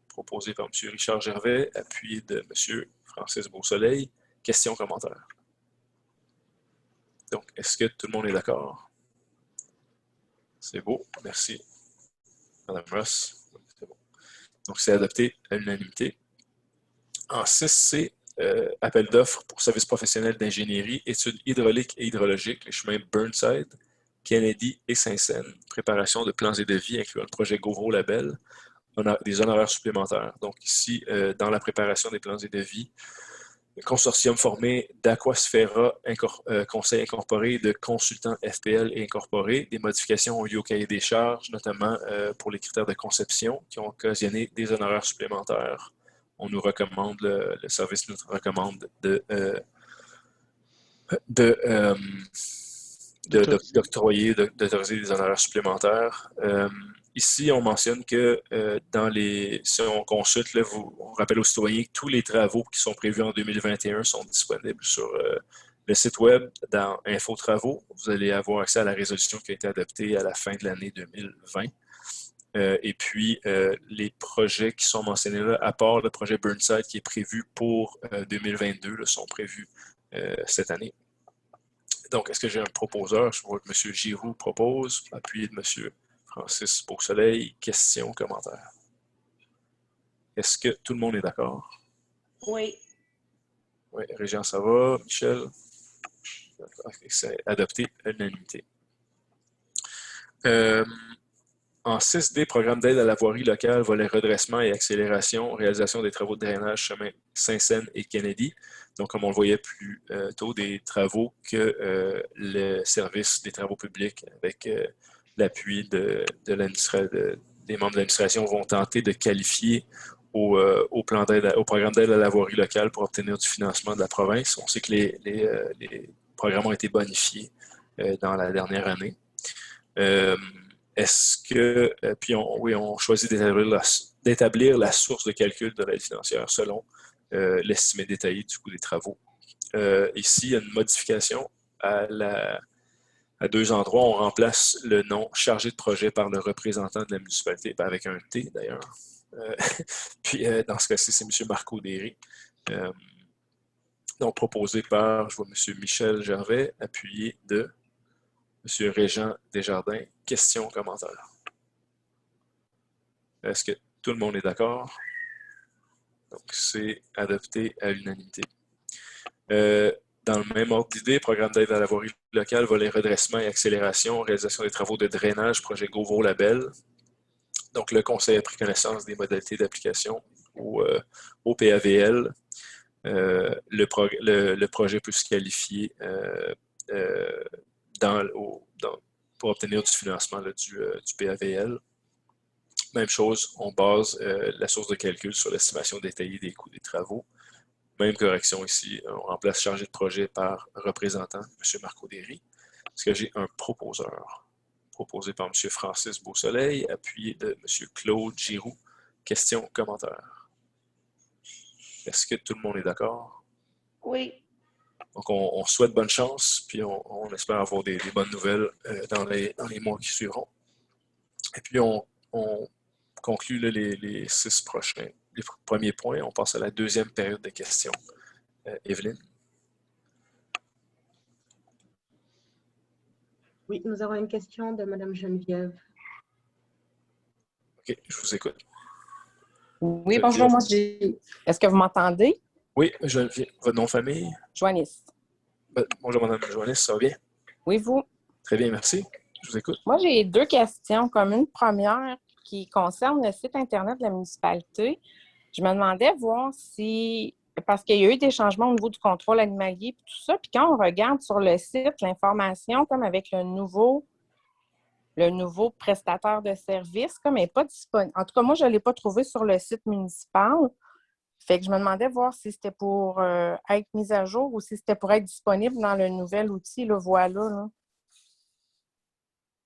Proposé par M. Richard Gervais, appuyé de M. Francis Beausoleil. Questions, commentaires? Donc, est-ce que tout le monde est d'accord? C'est beau, merci. Madame Ross, c'est bon. Donc, c'est adopté à l'unanimité. En 6C, appel d'offres pour services professionnels d'ingénierie, études hydrauliques et hydrologiques, les chemins Burnside, Kennedy et Saint-Saëns, préparation de plans et devis incluant le projet Gauvreau Label, des honoraires supplémentaires. Donc ici, dans la préparation des plans et devis, le consortium formé d'Aquasfera, Conseil incorporé, de consultants FPL et incorporés. Des modifications ont eu au cahier des charges, notamment pour les critères de conception qui ont occasionné des honoraires supplémentaires. On nous recommande, le service nous recommande d'octroyer, d'autoriser des honoraires supplémentaires. Ici, on mentionne que si on consulte, on rappelle aux citoyens que tous les travaux qui sont prévus en 2021 sont disponibles sur le site web dans Info Travaux. Vous allez avoir accès à la résolution qui a été adoptée à la fin de l'année 2020. Et puis, les projets qui sont mentionnés là, à part le projet Burnside qui est prévu pour 2022, là, sont prévus cette année. Donc, est-ce que j'ai un proposeur? Je vois que M. Giroux propose, appuyé de M. Francis Beausoleil. Questions, commentaires? Est-ce que tout le monde est d'accord? Oui. Oui, Régent, ça va. Michel? C'est adopté à l'unanimité. En 6D, programme d'aide à la voirie locale, volet redressement et accélération, réalisation des travaux de drainage, chemin Saint-Saëns et Kennedy. Donc, comme on le voyait plus tôt, des travaux que le service des travaux publics, avec l'appui des membres de l'administration, vont tenter de qualifier au programme d'aide à la voirie locale pour obtenir du financement de la province. On sait que les programmes ont été bonifiés dans la dernière année. Est-ce que, puis on choisit d'établir la source de calcul de l'aide financière selon l'estimé détaillé du coût des travaux. Ici, il y a une modification à 2 endroits. On remplace le nom chargé de projet par le représentant de la municipalité, avec un T d'ailleurs. Puis dans ce cas-ci, c'est M. Marco Derry. Donc proposé par, je vois M. Michel Gervais, appuyé de M. Régent Desjardins. Questions, commentaires? Est-ce que tout le monde est d'accord? Donc, c'est adopté à l'unanimité. Dans le même ordre d'idée, programme d'aide à la voirie locale, volet redressement et accélération, réalisation des travaux de drainage, projet Gauvreau-Labelle. Donc, le Conseil a pris connaissance des modalités d'application au PAVL. Le projet peut se qualifier pour obtenir du financement du PAVL. Même chose, on base la source de calcul sur l'estimation détaillée des coûts des travaux. Même correction ici, on remplace chargé de projet par représentant, M. Marco Derry. Est-ce que j'ai un proposeur? Proposé par M. Francis Beausoleil, appuyé de M. Claude Giroux. Questions, commentaires? Est-ce que tout le monde est d'accord? Oui. Donc, on souhaite bonne chance, puis on espère avoir des bonnes nouvelles dans les mois qui suivront. Et puis, on conclut les 6 premiers points. On passe à la deuxième période de questions. Evelyne? Oui, nous avons une question de Mme Geneviève. OK, je vous écoute. Oui, bonjour, moi Est-ce que vous m'entendez? Oui, Geneviève. Votre nom de famille? Joannis. Bonjour, Mme Joannis, ça va bien? Oui, vous? Très bien, merci. Je vous écoute. Moi, j'ai 2 questions, comme une première qui concerne le site Internet de la municipalité. Je me demandais voir si, parce qu'il y a eu des changements au niveau du contrôle animalier et tout ça, puis quand on regarde sur le site l'information, comme avec le nouveau prestataire de service, comme elle n'est pas disponible. En tout cas, moi, je ne l'ai pas trouvé sur le site municipal. Fait que je me demandais voir si c'était pour être mis à jour ou si c'était pour être disponible dans le nouvel outil, le voilà.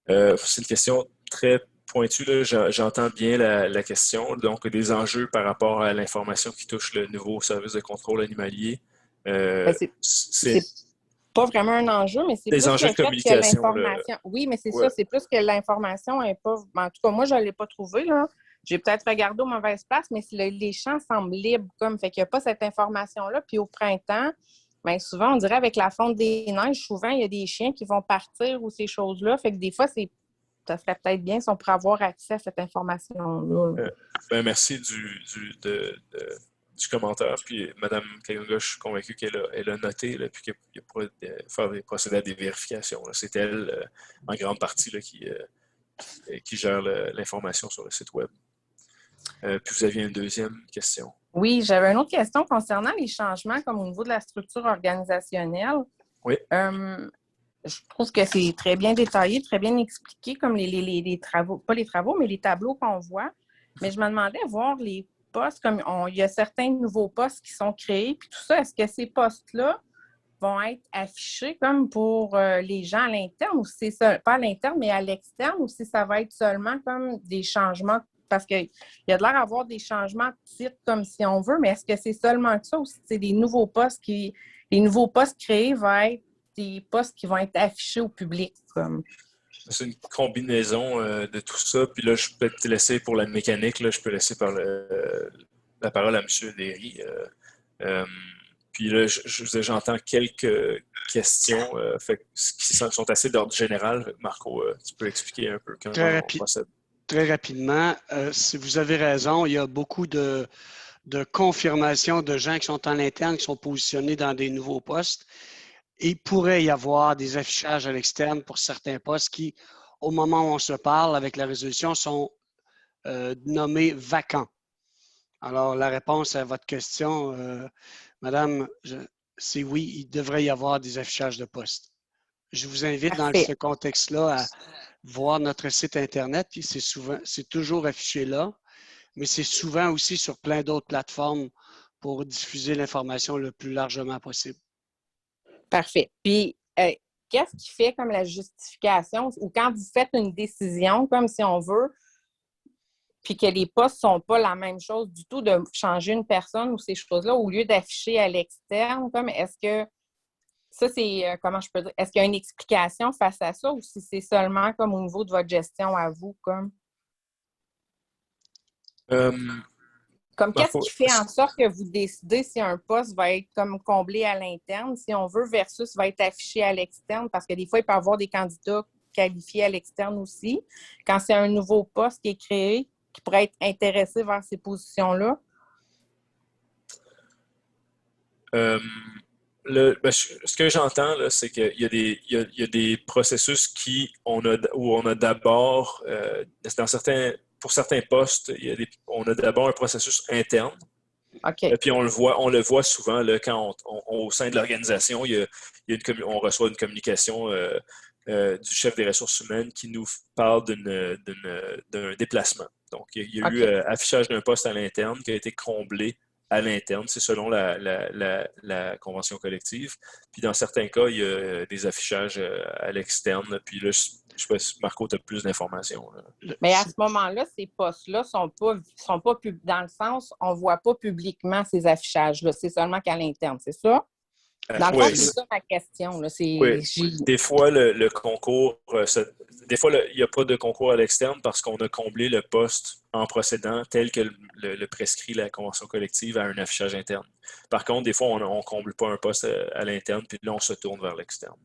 C'est une question très pointue. J'entends bien la question. Donc, des enjeux par rapport à l'information qui touche le nouveau service de contrôle animalier. C'est pas vraiment un enjeu, mais c'est plus enjeux le de fait communication, que l'information... Oui, mais c'est ouais. ça, c'est plus que l'information n'est pas... En tout cas, moi, je ne l'ai pas trouvé, là. J'ai peut-être regardé aux mauvaises places, mais les champs semblent libres, comme, fait qu'il n'y a pas cette information-là. Puis au printemps, bien souvent, on dirait avec la fonte des neiges, souvent, il y a des chiens qui vont partir ou ces choses-là. Fait que des fois, ça serait peut-être bien si on pourrait avoir accès à cette information-là. Merci du commentaire. Puis Mme Kayonga, je suis convaincu qu'elle a noté, là, puis qu'elle pourrait procéder à des vérifications. C'est elle, en grande partie, là, qui gère l'information sur le site Web. Puis vous aviez une deuxième question. Oui, j'avais une autre question concernant les changements comme au niveau de la structure organisationnelle. Oui. Je trouve que c'est très bien détaillé, très bien expliqué, comme les travaux, pas les travaux, mais les tableaux qu'on voit. Mais je me demandais voir les postes, comme il y a certains nouveaux postes qui sont créés, puis tout ça, est-ce que ces postes-là vont être affichés comme pour les gens à l'interne, ou si c'est pas à l'interne, mais à l'externe, ou si ça va être seulement comme des changements, parce qu'il y a de l'air d'avoir des changements de titre comme si on veut, mais est-ce que c'est seulement ça, ou si c'est des nouveaux postes les nouveaux postes créés vont être des postes qui vont être affichés au public? C'est une combinaison de tout ça. Puis là, je peux te laisser pour la mécanique, là, je peux laisser la parole à M. Derry. Puis là, j'entends quelques questions qui sont assez d'ordre général. Marco, tu peux expliquer un peu comment on procède? Très rapidement, si vous avez raison, il y a beaucoup de confirmations de gens qui sont en interne, qui sont positionnés dans des nouveaux postes. Il pourrait y avoir des affichages à l'externe pour certains postes qui, au moment où on se parle avec la résolution, sont nommés vacants. Alors, la réponse à votre question, Madame, c'est oui, il devrait y avoir des affichages de postes. Je vous invite dans ce contexte-là à voir notre site Internet. C'est toujours affiché là, mais c'est souvent aussi sur plein d'autres plateformes pour diffuser l'information le plus largement possible. Parfait. Puis, qu'est-ce qui fait comme la justification ou quand vous faites une décision, comme si on veut, puis que les postes ne sont pas la même chose du tout, de changer une personne ou ces choses-là, au lieu d'afficher à l'externe, comme est-ce que ça, c'est, comment je peux dire, est-ce qu'il y a une explication face à ça ou si c'est seulement comme au niveau de votre gestion à vous, comme? Comme qu'est-ce qui fait en sorte que vous décidez si un poste va être comme comblé à l'interne, si on veut, versus va être affiché à l'externe, parce que des fois, il peut y avoir des candidats qualifiés à l'externe aussi. Quand c'est un nouveau poste qui est créé, qui pourrait être intéressé vers ces positions-là? Ce que j'entends, là, c'est qu'il y a des processus où on a d'abord, pour certains postes, on a d'abord un processus interne. Okay. Et puis on le voit souvent là, quand au sein de l'organisation, on reçoit une communication du chef des ressources humaines qui nous parle d'un déplacement. Donc, il y a eu affichage d'un poste à l'interne qui a été comblé à l'interne. C'est selon la convention collective. Puis dans certains cas, il y a des affichages à l'externe. Puis là, je sais pas si Marco, tu as plus d'informations. Mais à ce moment-là, ces postes-là sont pas dans le sens, on ne voit pas publiquement ces affichages-là. C'est seulement qu'à l'interne, c'est ça? Dans le fond, c'est ça ma question. Là. Des fois, le concours, des fois, il n'y a pas de concours à l'externe parce qu'on a comblé le poste en procédant tel que le prescrit la convention collective à un affichage interne. Par contre, des fois, on ne comble pas un poste à l'interne, puis là, on se tourne vers l'externe.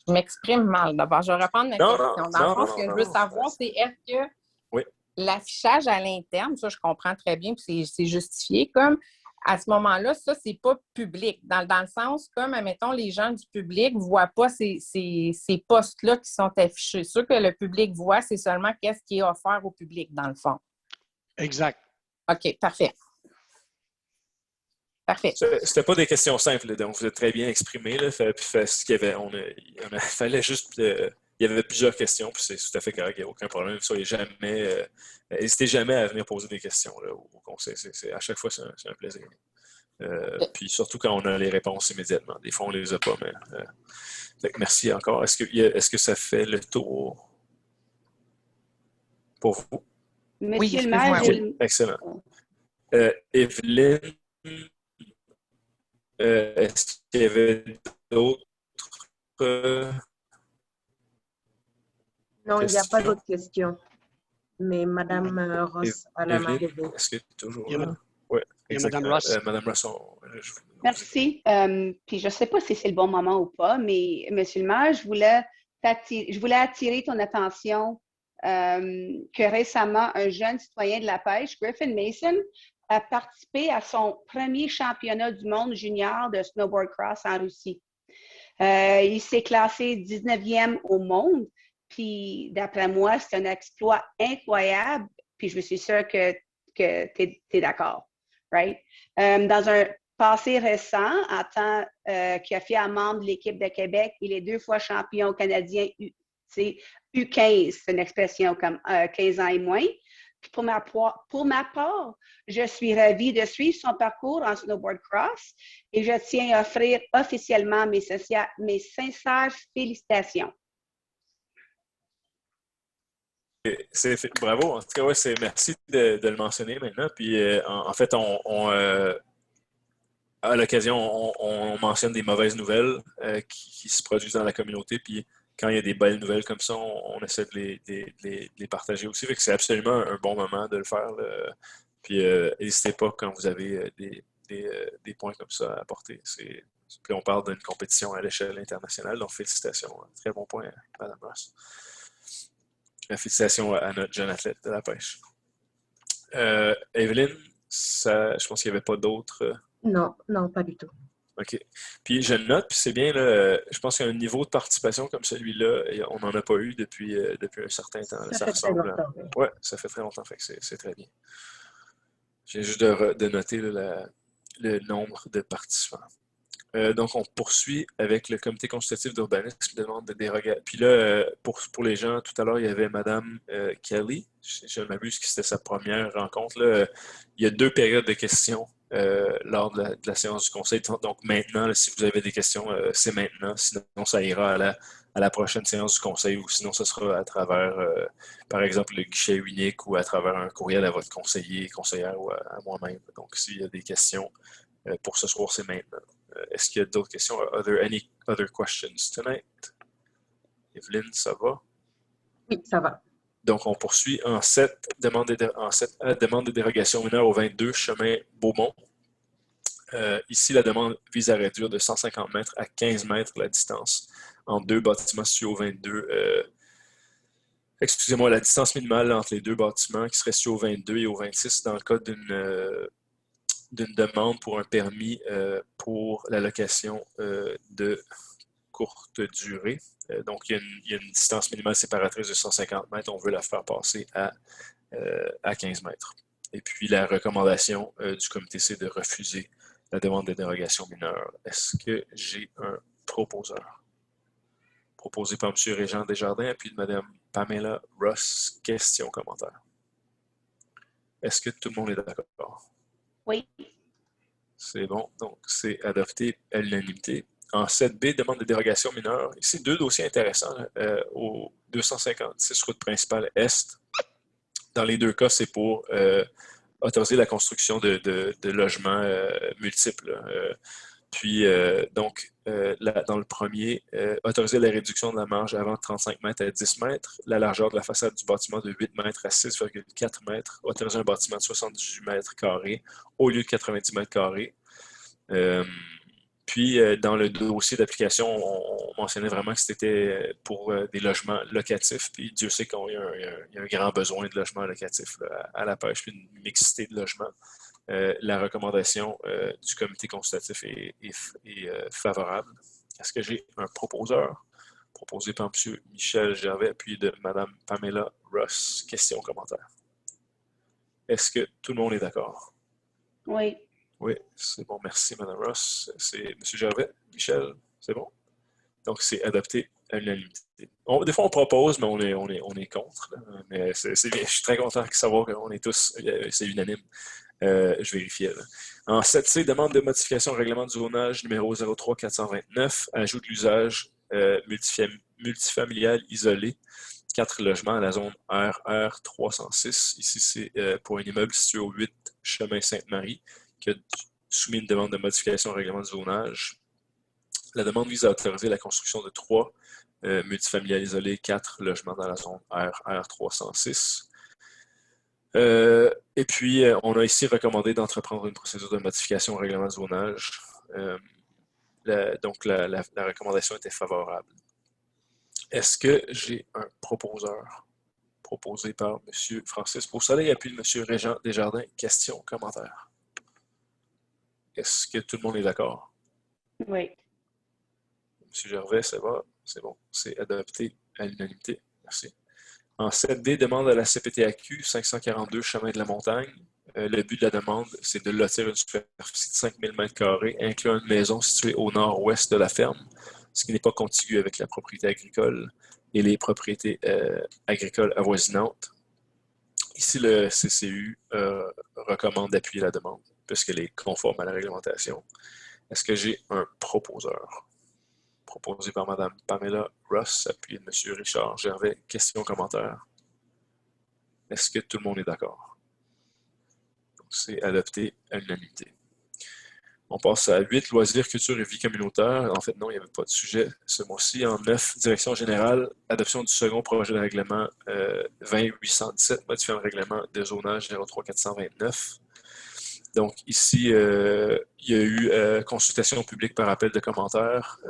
Je m'exprime mal d'abord. Je vais reprendre ma question. Dans le fond, ce que je veux savoir, c'est est-ce que l'affichage à l'interne, ça, je comprends très bien, puis c'est justifié, comme à ce moment-là, ça, c'est pas public. Dans le sens, comme, admettons, les gens du public ne voient pas ces postes-là qui sont affichés. Ce que le public voit, c'est seulement qu'est-ce qui est offert au public, dans le fond. Exact. OK, parfait. Parfait. C'était pas des questions simples, donc vous êtes très bien exprimé. Là, fallait juste... il y avait plusieurs questions, puis c'est tout à fait correct, il n'y a aucun problème. N'hésitez jamais à venir poser des questions là, au conseil. À chaque fois, c'est un plaisir. Puis surtout quand on a les réponses immédiatement. Des fois, on ne les a pas, mais... merci encore. Est-ce que ça fait le tour pour vous? Monsieur le maire, excellent. Evelyne, est-ce qu'il y avait d'autres... Non, il n'y a pas d'autres questions. Mais Mme Ross a la main levée. Est-ce que toujours là? Oui, Mme Ross. Mme Ross, merci. Puis je ne sais pas si c'est le bon moment ou pas, mais Monsieur le maire, je voulais attirer ton attention que récemment, un jeune citoyen de la pêche, Griffin Mason, a participé à son premier championnat du monde junior de snowboard cross en Russie. Il s'est classé 19e au monde. Puis, d'après moi, c'est un exploit incroyable. Puis, je suis sûre que tu es d'accord. Right? Dans un passé récent, en tant qu'officier membre de l'équipe de Québec, il est 2 fois champion canadien U15. C'est une expression comme 15 ans et moins. Puis pour ma part, je suis ravie de suivre son parcours en snowboard cross et je tiens à offrir officiellement mes sincères félicitations. Bravo. En tout cas, merci de le mentionner maintenant. Puis, en fait, à l'occasion, on mentionne des mauvaises nouvelles qui se produisent dans la communauté. Puis, quand il y a des belles nouvelles comme ça, on essaie de les partager aussi. Fait que c'est absolument un bon moment de le faire. Là. Puis, n'hésitez pas quand vous avez des points comme ça à apporter. Puis, on parle d'une compétition à l'échelle internationale. Donc, félicitations. Très bon point, Mme Ross. Félicitations à notre jeune athlète de la pêche. Evelyne, je pense qu'il n'y avait pas d'autres. Non, pas du tout. OK. Puis je note, puis c'est bien, là, je pense qu'un niveau de participation comme celui-là, on n'en a pas eu depuis un certain temps. Ça fait très longtemps. Oui, ça fait très longtemps, fait que c'est très bien. J'ai juste de noter là, le nombre de participants. Donc, on poursuit avec le comité consultatif d'urbanisme qui demande des dérogations. Puis là, pour les gens, tout à l'heure, il y avait Mme Kelly, je m'abuse que c'était sa première rencontre. Là. Il y a 2 périodes de questions lors de la séance du conseil. Donc maintenant, là, si vous avez des questions, c'est maintenant. Sinon, ça ira à la prochaine séance du conseil ou sinon, ce sera à travers, par exemple, le guichet unique ou à travers un courriel à votre conseiller, conseillère ou à moi-même. Donc, s'il y a des questions pour ce soir, c'est maintenant. Est-ce qu'il y a d'autres questions? Are there any other questions tonight? Evelyne, ça va? Oui, ça va. Donc, on poursuit en 7, demande de dérogation mineure au 22 chemin Beaumont. Ici, la demande vise à réduire de 150 mètres à 15 mètres la distance entre deux bâtiments situés au 22. Excusez-moi, la distance minimale entre les deux bâtiments qui serait située au 22 et au 26 dans le cas d'une demande pour un permis pour la location de courte durée. Donc, il y a une distance minimale séparatrice de 150 mètres. On veut la faire passer à 15 mètres. Et puis, la recommandation du comité, c'est de refuser la demande de dérogation mineure. Est-ce que j'ai un proposeur? Proposé par M. Régent Desjardins, puis de Mme Pamela Ross. Question, commentaire. Est-ce que tout le monde est d'accord? Oui. C'est bon. Donc, c'est adopté à l'unanimité. En 7B, demande de dérogation mineure. Ici, deux dossiers intéressants au 256 route principale Est. Dans les deux cas, c'est pour autoriser la construction de logements multiples. Puis, dans le premier, autoriser la réduction de la marge avant de 35 mètres à 10 mètres, la largeur de la façade du bâtiment de 8 mètres à 6,4 mètres, autoriser un bâtiment de 78 mètres carrés au lieu de 90 mètres carrés. Puis, dans le dossier d'application, on mentionnait vraiment que c'était pour des logements locatifs. Puis, Dieu sait qu'il y a un grand besoin de logements locatifs là, à la pêche, puis une mixité de logements. La recommandation du comité consultatif est favorable. Est-ce que j'ai un proposeur? Proposé par M. Michel Gervais, puis de Mme Pamela Ross. Question, commentaire. Est-ce que tout le monde est d'accord? Oui. Oui, c'est bon. Merci, Mme Ross. C'est M. Gervais, Michel, c'est bon? Donc, c'est adopté à l'unanimité. Des fois, on propose, mais on est contre. Là. Mais c'est bien. Je suis très content de savoir qu'on est tous, c'est unanime. Je vérifiais. Là. En 7C, demande de modification au règlement du zonage numéro 03429, ajout de l'usage multifamilial isolé, 4 logements à la zone RR 306. Ici, c'est pour un immeuble situé au 8 chemin Sainte-Marie qui a soumis une demande de modification au règlement du zonage. La demande vise à autoriser la construction de 3 multifamiliales isolées, 4 logements dans la zone RR 306. Et puis, on a ici recommandé d'entreprendre une procédure de modification au règlement de zonage. Donc, la recommandation était favorable. Est-ce que j'ai un proposeur? Proposé par M. Francis Beausoleil, puis M. Régent Desjardins. Question, commentaire. Est-ce que tout le monde est d'accord? Oui. M. Gervais, ça va? C'est bon. C'est adopté à l'unanimité. Merci. En 7D, demande à la CPTAQ 542 Chemin de la Montagne. Le but de la demande, c'est de lotir une superficie de 5000 m², incluant une maison située au nord-ouest de la ferme, ce qui n'est pas contigu avec la propriété agricole et les propriétés agricoles avoisinantes. Ici, le CCU recommande d'appuyer la demande, puisqu'elle est conforme à la réglementation. Est-ce que j'ai un proposeur? Proposé par Mme Pamela Ross, appuyé de M. Richard Gervais. Question, commentaire. Est-ce que tout le monde est d'accord? C'est adopté à l'unanimité. On passe à 8, loisirs, culture et vie communautaire. En fait, non, il n'y avait pas de sujet ce mois-ci. En 9, direction générale, adoption du second projet de règlement 20817, modifiant le règlement de zonage 03429. Donc ici, il y a eu consultation publique par appel de commentaires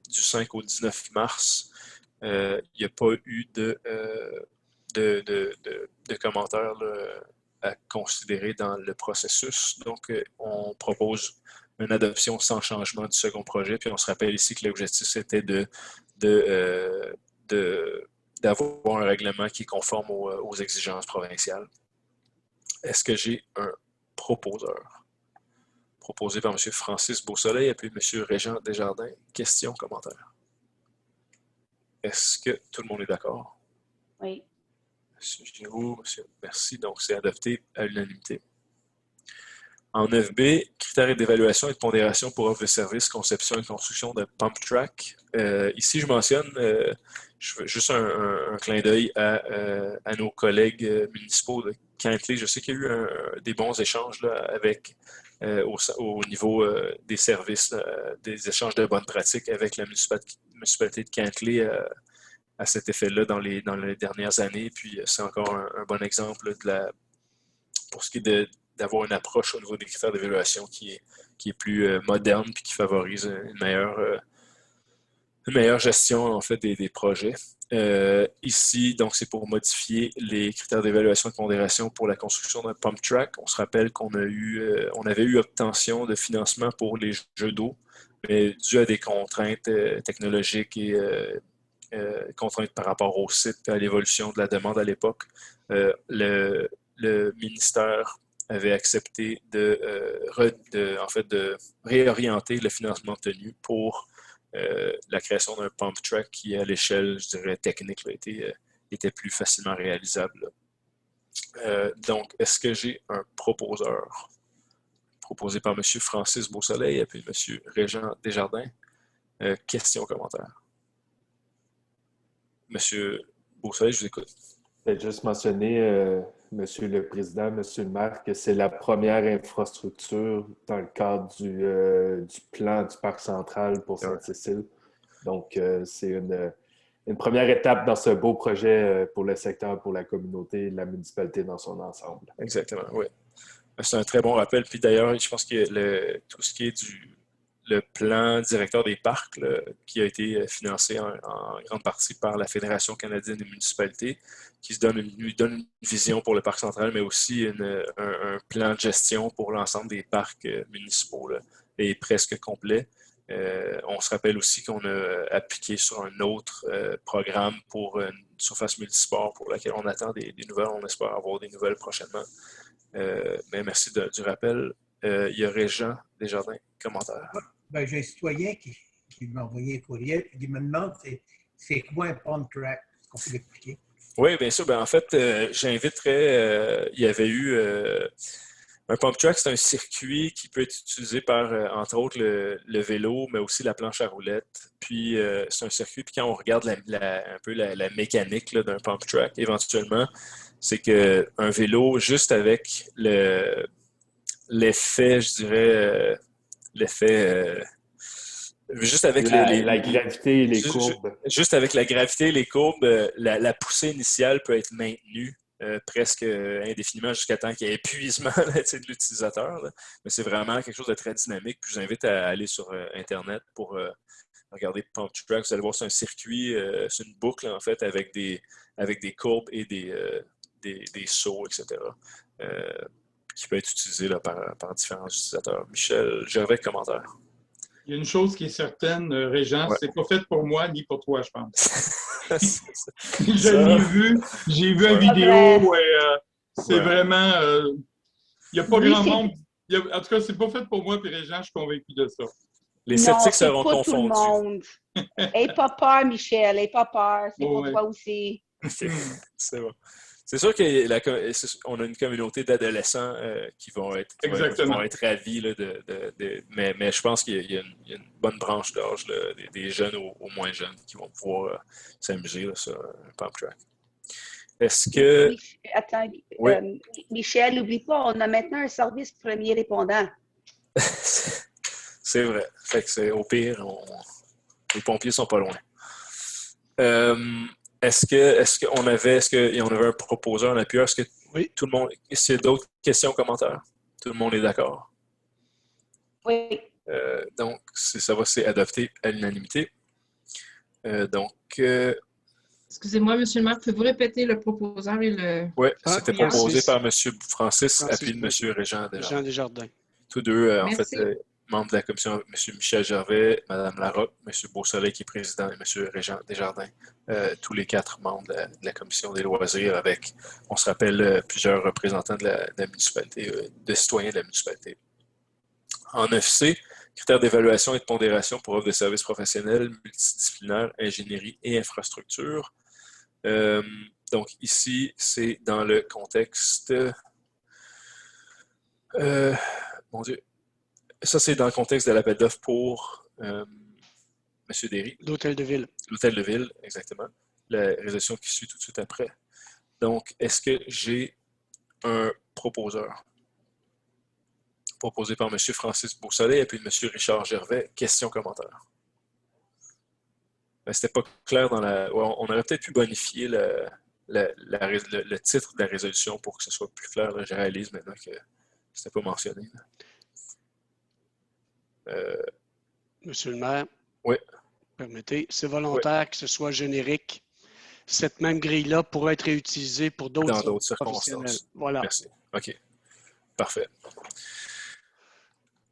du 5 au 19 mars. Il n'y a pas eu de commentaires là, à considérer dans le processus. Donc, on propose une adoption sans changement du second projet. Puis on se rappelle ici que l'objectif, c'était d'avoir un règlement qui est conforme aux exigences provinciales. Est-ce que j'ai un proposeur? Proposé par M. Francis Beausoleil et puis M. Régent Desjardins. Question, commentaire. Est-ce que tout le monde est d'accord? Oui. M. Giroux, merci. Donc, c'est adopté à l'unanimité. En 9B, critères d'évaluation et de pondération pour offre de services, conception et construction de pump track. Ici, je mentionne juste un clin d'œil à nos collègues municipaux de Quintley. Je sais qu'il y a eu des bons échanges là, avec au niveau des services, des échanges de bonnes pratiques avec la municipalité de Quintley à cet effet-là dans les dernières années. Puis c'est encore un bon exemple pour ce qui est d'avoir une approche au niveau des critères d'évaluation qui est plus moderne et qui favorise une meilleure gestion en fait des projets. Ici, donc, c'est pour modifier les critères d'évaluation et de pondération pour la construction d'un pump track. On se rappelle qu'on avait eu obtention de financement pour les jeux d'eau, mais dû à des contraintes technologiques et contraintes par rapport au site et à l'évolution de la demande à l'époque, le ministère avait accepté de réorienter le financement obtenu pour la création d'un pump track qui, à l'échelle, je dirais, technique, là, était plus facilement réalisable. Donc, est-ce que j'ai un proposeur? Proposé par M. Francis Beausoleil et puis M. Régent Desjardins. Questions, commentaires? M. Beausoleil, je vous écoute. Peut-être juste mentionner, Monsieur le Président, Monsieur le maire, que c'est la première infrastructure dans le cadre du plan du Parc central pour Sainte-Cécile. Donc, c'est une première étape dans ce beau projet pour le secteur, pour la communauté et la municipalité dans son ensemble. Exactement, oui. C'est un très bon rappel. Puis d'ailleurs, je pense que tout ce qui est le plan directeur des parcs là, qui a été financé en grande partie par la Fédération canadienne des municipalités, qui lui donne une vision pour le parc central, mais aussi un plan de gestion pour l'ensemble des parcs municipaux là, et presque complet. On se rappelle aussi qu'on a appliqué sur un autre programme pour une surface multisport pour laquelle on attend des nouvelles. On espère avoir des nouvelles prochainement. Mais merci du rappel. Il y a Régent Desjardins, commentaire. Ben, j'ai un citoyen qui m'a envoyé un courriel et il me demande c'est quoi un pump track? Est-ce qu'on peut l'expliquer? Oui, bien sûr. Ben, en fait, j'inviterais. Il y avait eu un pump track, c'est un circuit qui peut être utilisé par, entre autres, le vélo, mais aussi la planche à roulettes. Puis, c'est un circuit, puis quand on regarde un peu la mécanique là, d'un pump track, éventuellement, c'est qu'un vélo, juste avec l'effet, je dirais, juste avec la gravité et les courbes. Juste avec la gravité et les courbes, la poussée initiale peut être maintenue presque indéfiniment jusqu'à temps qu'il y ait épuisement là, de l'utilisateur. Là. Mais c'est vraiment quelque chose de très dynamique. Puis je vous invite à aller sur Internet pour regarder Pump Track. Vous allez voir, c'est un circuit, c'est une boucle en fait avec des courbes et des sauts, etc. Qui peut être utilisé là, par différents utilisateurs. Michel Gervais, commentaire. Il y a une chose qui est certaine, Régent, c'est pas fait pour moi ni pour toi, je pense. J'ai vu une vidéo et c'est vraiment... il n'y a pas grand monde... En tout cas, c'est pas fait pour moi, puis Régent, je suis convaincu de ça. Les sceptiques seront confondus. Tout le monde. Aie pas peur, Michel, aie pas peur. C'est pour toi aussi. C'est bon. C'est sûr qu'on a une communauté d'adolescents qui vont être ravis là, mais je pense qu'il y a une bonne branche d'âge des jeunes aux moins jeunes qui vont pouvoir s'amuser sur un pump track. Est-ce que... Attends, oui. Michel, n'oublie pas, on a maintenant un service premier répondant. C'est vrai. Fait que c'est au pire, les pompiers sont pas loin. Est-ce qu'il y en avait un proposeur, un appuyeur? Est-ce que oui. Tout le monde... Est-ce qu'il y a d'autres questions, commentaires? Tout le monde est d'accord? Oui. Donc, c'est adopté à l'unanimité. Excusez-moi, M. le maire, pouvez-vous répéter le proposeur et le... Oui, c'était proposé par M. Francis, appuyé de M. Régent Desjardins. Tous deux, en fait, membres de la commission, M. Michel Gervais, Mme Larocque, M. Beausoleil qui est président et M. Régent Desjardins, tous les 4 membres de la commission des loisirs avec, on se rappelle, plusieurs représentants de la municipalité, de citoyens de la municipalité. En 9C, critères d'évaluation et de pondération pour offre de services professionnels, multidisciplinaires, ingénierie et infrastructure. Donc ici, c'est dans le contexte mon Dieu. Ça, c'est dans le contexte de l'appel d'offres pour M. Derry. L'hôtel de ville. L'hôtel de ville, exactement. La résolution qui suit tout de suite après. Donc, est-ce que j'ai un proposeur? Proposé par M. Francis Beausoleil et puis M. Richard Gervais. Question, commentaire. C'était pas clair dans la... Ouais, on aurait peut-être pu bonifier le titre de la résolution pour que ce soit plus clair. Là, je réalise maintenant que c'était pas mentionné. Monsieur le maire. Oui. Permettez, c'est volontaire que ce soit générique. Cette même grille-là pourrait être réutilisée pour d'autres circonstances. Voilà. Merci. OK. Parfait.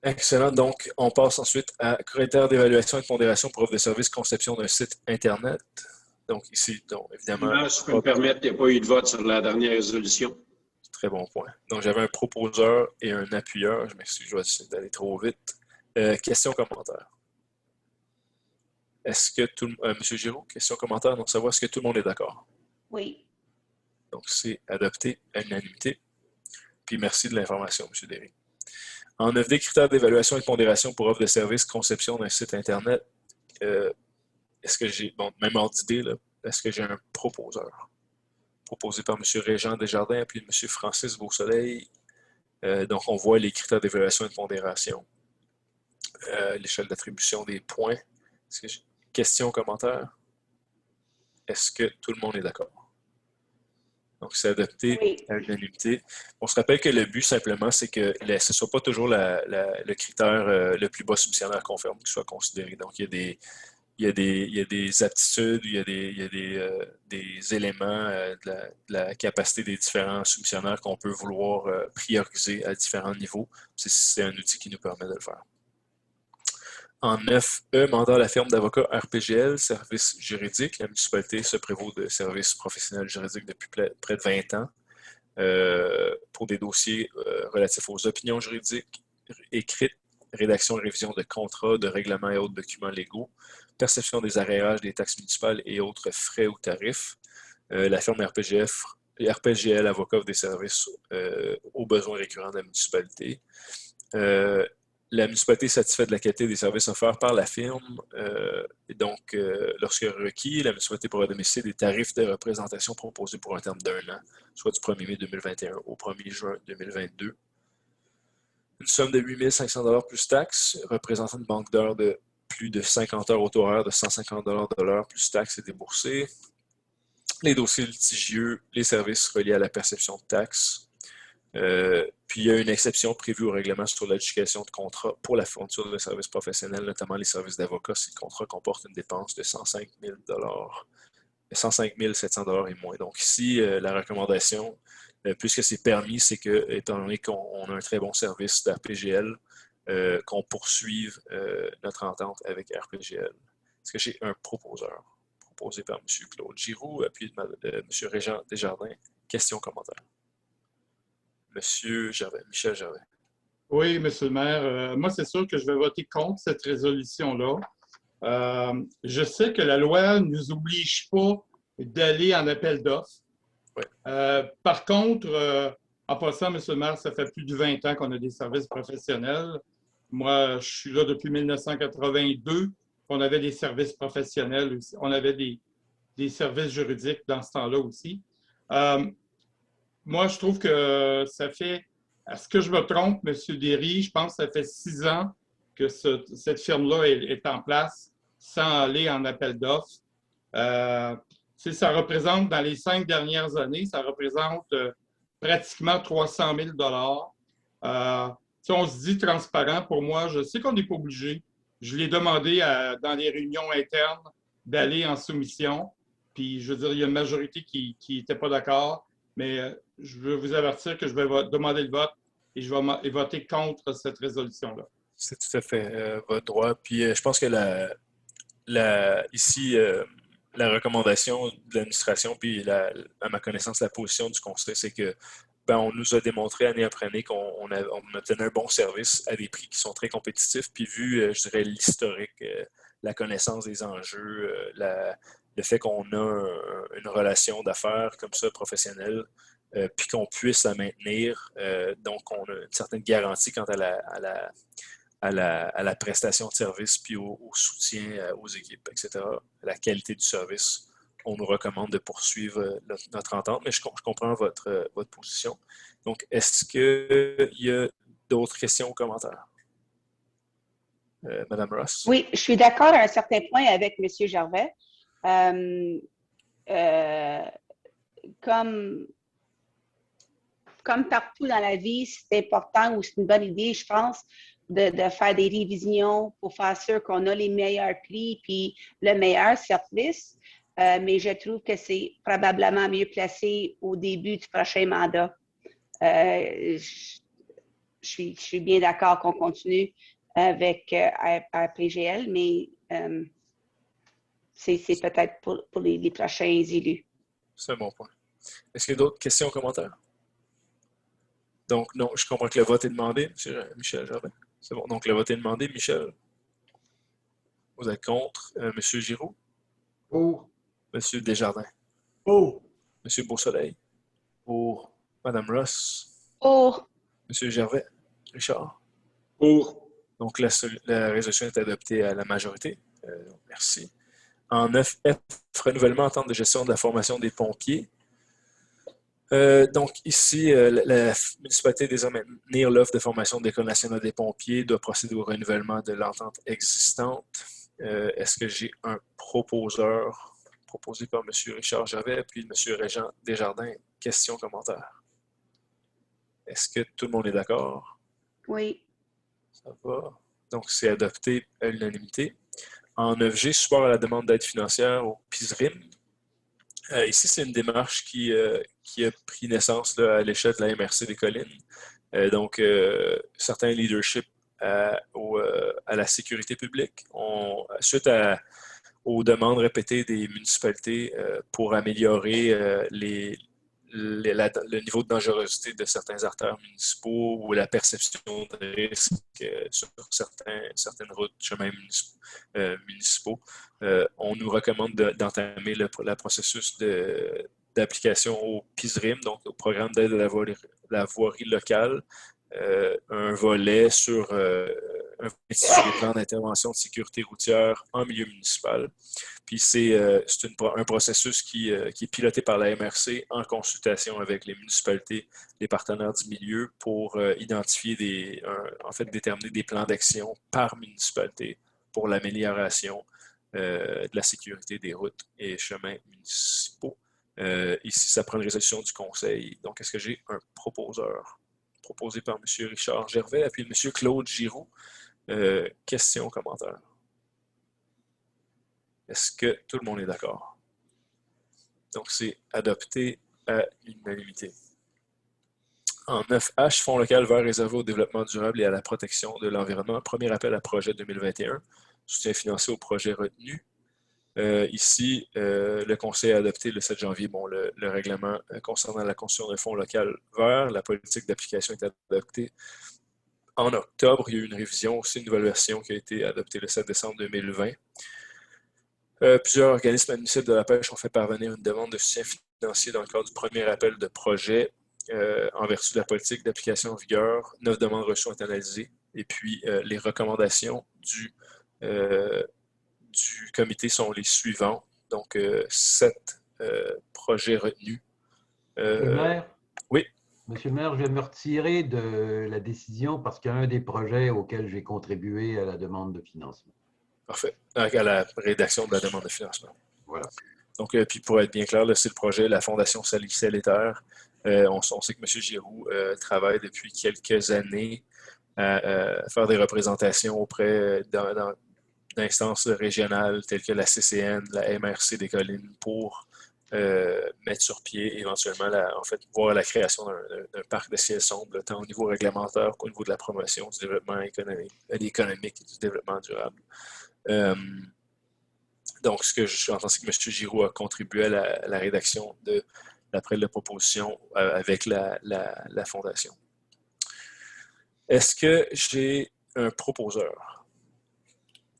Excellent. Donc, on passe ensuite à critères d'évaluation et de pondération pour offre de service, conception d'un site Internet. Donc, ici, donc, évidemment... Si je peux me permettre, il n'y a pas eu de vote sur la dernière résolution. Très bon point. Donc, j'avais un proposeur et un appuyeur. Je m'excuse, je vais essayer d'aller trop vite. Question, commentaire. Est-ce que tout le monde... M. Giroux, question, commentaire. Donc, savoir est-ce que tout le monde est d'accord? Oui. Donc, c'est adopté à l'unanimité. Puis, merci de l'information, M. Derry. En 9D, critères d'évaluation et de pondération pour offre de service, conception d'un site Internet. Est-ce que j'ai... Bon, même ordre d'idée, là. Est-ce que j'ai un proposeur? Proposé par M. Régent Desjardins puis M. Francis Beausoleil. Donc, on voit les critères d'évaluation et de pondération. L'échelle d'attribution des points. Est-ce que j'ai... Question, commentaire? Est-ce que tout le monde est d'accord? Donc, c'est adopté à l'unanimité. On se rappelle que le but, simplement, c'est que ce ne soit pas toujours le critère le plus bas soumissionnaire conforme qui soit considéré. Donc, il y a des aptitudes, il y a des éléments de la capacité des différents soumissionnaires qu'on peut vouloir prioriser à différents niveaux. C'est un outil qui nous permet de le faire. En 9E, mandat à la firme d'avocats RPGL, service juridique. La municipalité se prévaut de services professionnels juridiques depuis près de 20 ans pour des dossiers relatifs aux opinions juridiques écrites, rédaction et révision de contrats, de règlements et autres documents légaux, perception des arrérages des taxes municipales et autres frais ou tarifs. La firme RPGL avocat des services aux besoins récurrents de la municipalité. La municipalité est satisfaite de la qualité des services offerts par la firme. Et donc, lorsque requis, la municipalité pourra bénéficier des tarifs de représentation proposés pour un terme d'1 an, soit du 1er mai 2021 au 1er juin 2022. Une somme de 8 500 $ plus taxes, représentant une banque d'heures de plus de 50 heures au taux horaire de 150 $ de l'heure plus taxes et déboursés. Les dossiers litigieux, les services reliés à la perception de taxes. Puis il y a une exception prévue au règlement sur l'adjudication de contrats pour la fourniture de services professionnels, notamment les services d'avocats, si le contrat comporte une dépense de 105 700 $ et moins. Donc ici, la recommandation, puisque c'est permis, c'est que, étant donné qu'on a un très bon service d'RPGL, qu'on poursuive notre entente avec RPGL. Est-ce que j'ai un proposeur? Proposé par M. Claude Giroux, appuyé de M. Régent Desjardins. Question, commentaire. Monsieur Gervais, Michel Gervais. Oui, monsieur le maire. Moi, c'est sûr que je vais voter contre cette résolution-là. Je sais que la loi ne nous oblige pas d'aller en appel d'offres. Oui. Par contre, en passant, monsieur le maire, ça fait plus de 20 ans qu'on a des services professionnels. Moi, je suis là depuis 1982. On avait des services professionnels aussi. On avait des services juridiques dans ce temps-là aussi. Moi, je trouve que ça fait, à ce que je me trompe, M. Derry, je pense que ça fait 6 ans que cette firme-là est en place sans aller en appel d'offres. Ça représente, dans les 5 dernières années, ça représente pratiquement 300 000 $. Si on se dit transparent, pour moi, je sais qu'on n'est pas obligé. Je l'ai demandé dans les réunions internes d'aller en soumission. Puis, je veux dire, il y a une majorité qui n'était pas d'accord. Mais je veux vous avertir que je vais demander le vote et je vais voter contre cette résolution-là. C'est tout à fait votre droit. Puis je pense que ici, la recommandation de l'administration, puis à ma connaissance, la position du conseil, c'est que on nous a démontré année après année qu'on obtenait un bon service à des prix qui sont très compétitifs. Puis vu, je dirais, l'historique, la connaissance des enjeux, le fait qu'on a une relation d'affaires comme ça, professionnelle, puis qu'on puisse la maintenir. Donc, on a une certaine garantie quant à la prestation de service, puis au soutien aux équipes, etc., la qualité du service. On nous recommande de poursuivre notre entente, mais je comprends votre position. Donc, est-ce qu'il y a d'autres questions ou commentaires? Madame Ross? Oui, je suis d'accord à un certain point avec M. Gervais. Comme partout dans la vie, c'est important ou c'est une bonne idée, je pense, de faire des révisions pour faire sûr qu'on a les meilleurs prix puis le meilleur service. Mais je trouve que c'est probablement mieux placé au début du prochain mandat. Je suis bien d'accord qu'on continue avec RPGL, mais c'est peut-être pour les prochains élus. C'est un bon point. Est-ce qu'il y a d'autres questions ou commentaires? Donc, non, je comprends que le vote est demandé, M. Michel Jardin. C'est bon. Donc, le vote est demandé. Michel, vous êtes contre. M. Giroux? Pour. M. Desjardins? Pour. M. Beausoleil? Pour. Mme Ross? Pour. M. Gervais? Richard? Pour. Donc, la résolution est adoptée à la majorité. Merci. En 9F, renouvellement entente de gestion de la formation des pompiers. Donc, ici, la municipalité désormais maintenir l'offre de formation de l'École nationale des pompiers doit procéder au renouvellement de l'entente existante. Est-ce que j'ai un proposeur proposé par M. Richard Gervais puis M. Régent Desjardins? Questions, commentaires? Est-ce que tout le monde est d'accord? Oui. Ça va. Donc, c'est adopté à l'unanimité. En 9G, support à la demande d'aide financière au PISRIM. Ici, c'est une démarche qui a pris naissance là, à l'échelle de la MRC des Collines. Donc, certains leaderships à la sécurité publique, suite aux demandes répétées des municipalités pour améliorer le niveau de dangerosité de certains artères municipaux ou la perception de risque sur certaines routes, chemins municipaux. On nous recommande d'entamer le processus d'application au PISRIM, donc au programme d'aide à la voirie locale, un volet sur un plan d'intervention de sécurité routière en milieu municipal. Puis c'est un processus qui est piloté par la MRC en consultation avec les municipalités, les partenaires du milieu pour identifier déterminer des plans d'action par municipalité pour l'amélioration de la sécurité des routes et chemins municipaux. Ici, ça prend une résolution du conseil. Donc, est-ce que j'ai un proposeur? Proposé par M. Richard Gervais, puis M. Claude Giroux. Questions, commentaires? Est-ce que tout le monde est d'accord? Donc, c'est adopté à l'unanimité. En 9H, Fonds local vert réservé au développement durable et à la protection de l'environnement. Premier appel à projet 2021. Soutien financier au projet retenu. Ici, le Conseil a adopté le 7 janvier le règlement concernant la construction d'un fonds local vert. La politique d'application est adoptée en octobre. Il y a eu une révision, aussi une nouvelle version qui a été adoptée le 7 décembre 2020. Plusieurs organismes municipaux de la pêche ont fait parvenir une demande de soutien financier dans le cadre du premier appel de projet en vertu de la politique d'application en vigueur. 9 demandes reçues ont été analysées. Et puis, les recommandations du comité sont les suivants. Donc, 7 projets retenus. Monsieur le maire? Oui. Monsieur le maire, je vais me retirer de la décision parce qu'il y a un des projets auxquels j'ai contribué à la demande de financement. Parfait. À la rédaction de la demande de financement. Voilà. Donc, puis pour être bien clair, c'est le projet La Fondation Ciel et Terre. On sait que M. Giroux travaille depuis quelques années à faire des représentations auprès d'instances régionales telles que la CCN, la MRC des Collines pour mettre sur pied éventuellement voir la création d'un parc de ciel sombre, tant au niveau réglementaire qu'au niveau de la promotion du développement économique et du développement durable. Donc, ce que j'entends, c'est que M. Giroux a contribué à la rédaction de l'appel de proposition avec la Fondation. Est-ce que j'ai un proposeur?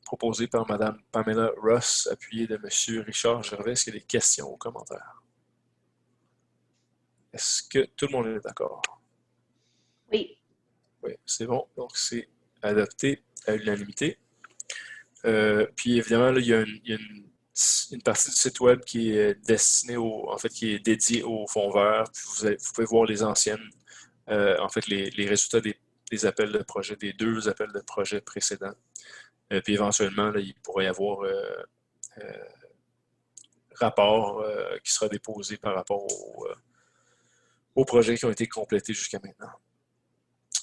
Proposé par Mme Pamela Ross, appuyé de M. Richard Gervais. Est-ce qu'il y a des questions ou commentaires? Est-ce que tout le monde est d'accord? Oui. Oui, c'est bon. Donc, c'est adopté à l'unanimité. Puis, évidemment, là, il y a une partie du site web qui est destinée qui est dédiée au fond vert. Puis vous pouvez voir les anciennes, les résultats des appels de projet, des 2 appels de projet précédents. Puis éventuellement, là, il pourrait y avoir rapport qui sera déposé par rapport aux projets qui ont été complétés jusqu'à maintenant.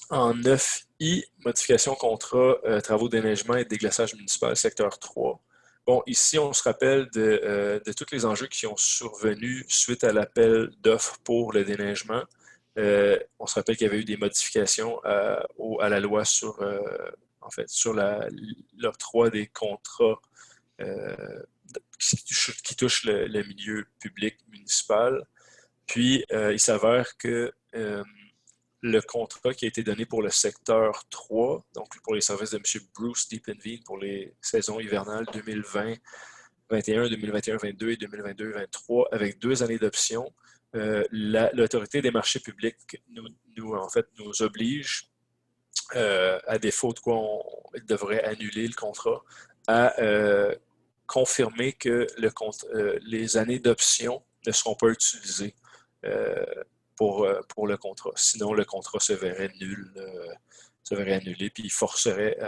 En 9I, modification contrat, travaux d'éneigement et de déglaçage municipal, secteur 3. Bon, ici, on se rappelle de tous les enjeux qui ont survenu suite à l'appel d'offres pour le déneigement. On se rappelle qu'il y avait eu des modifications à la loi sur l'octroi des contrats qui touchent le milieu public municipal. Puis, il s'avère que le contrat qui a été donné pour le secteur 3, donc pour les services de M. Bruce Deepenveen pour les saisons hivernales 2020-21, 2021-22 et 2022-23, avec 2 années d'option, l'autorité des marchés publics nous oblige, à défaut de quoi on devrait annuler le contrat, à confirmer que les années d'option ne seront pas utilisées pour le contrat. Sinon, le contrat se verrait nul, se verrait annulé, puis il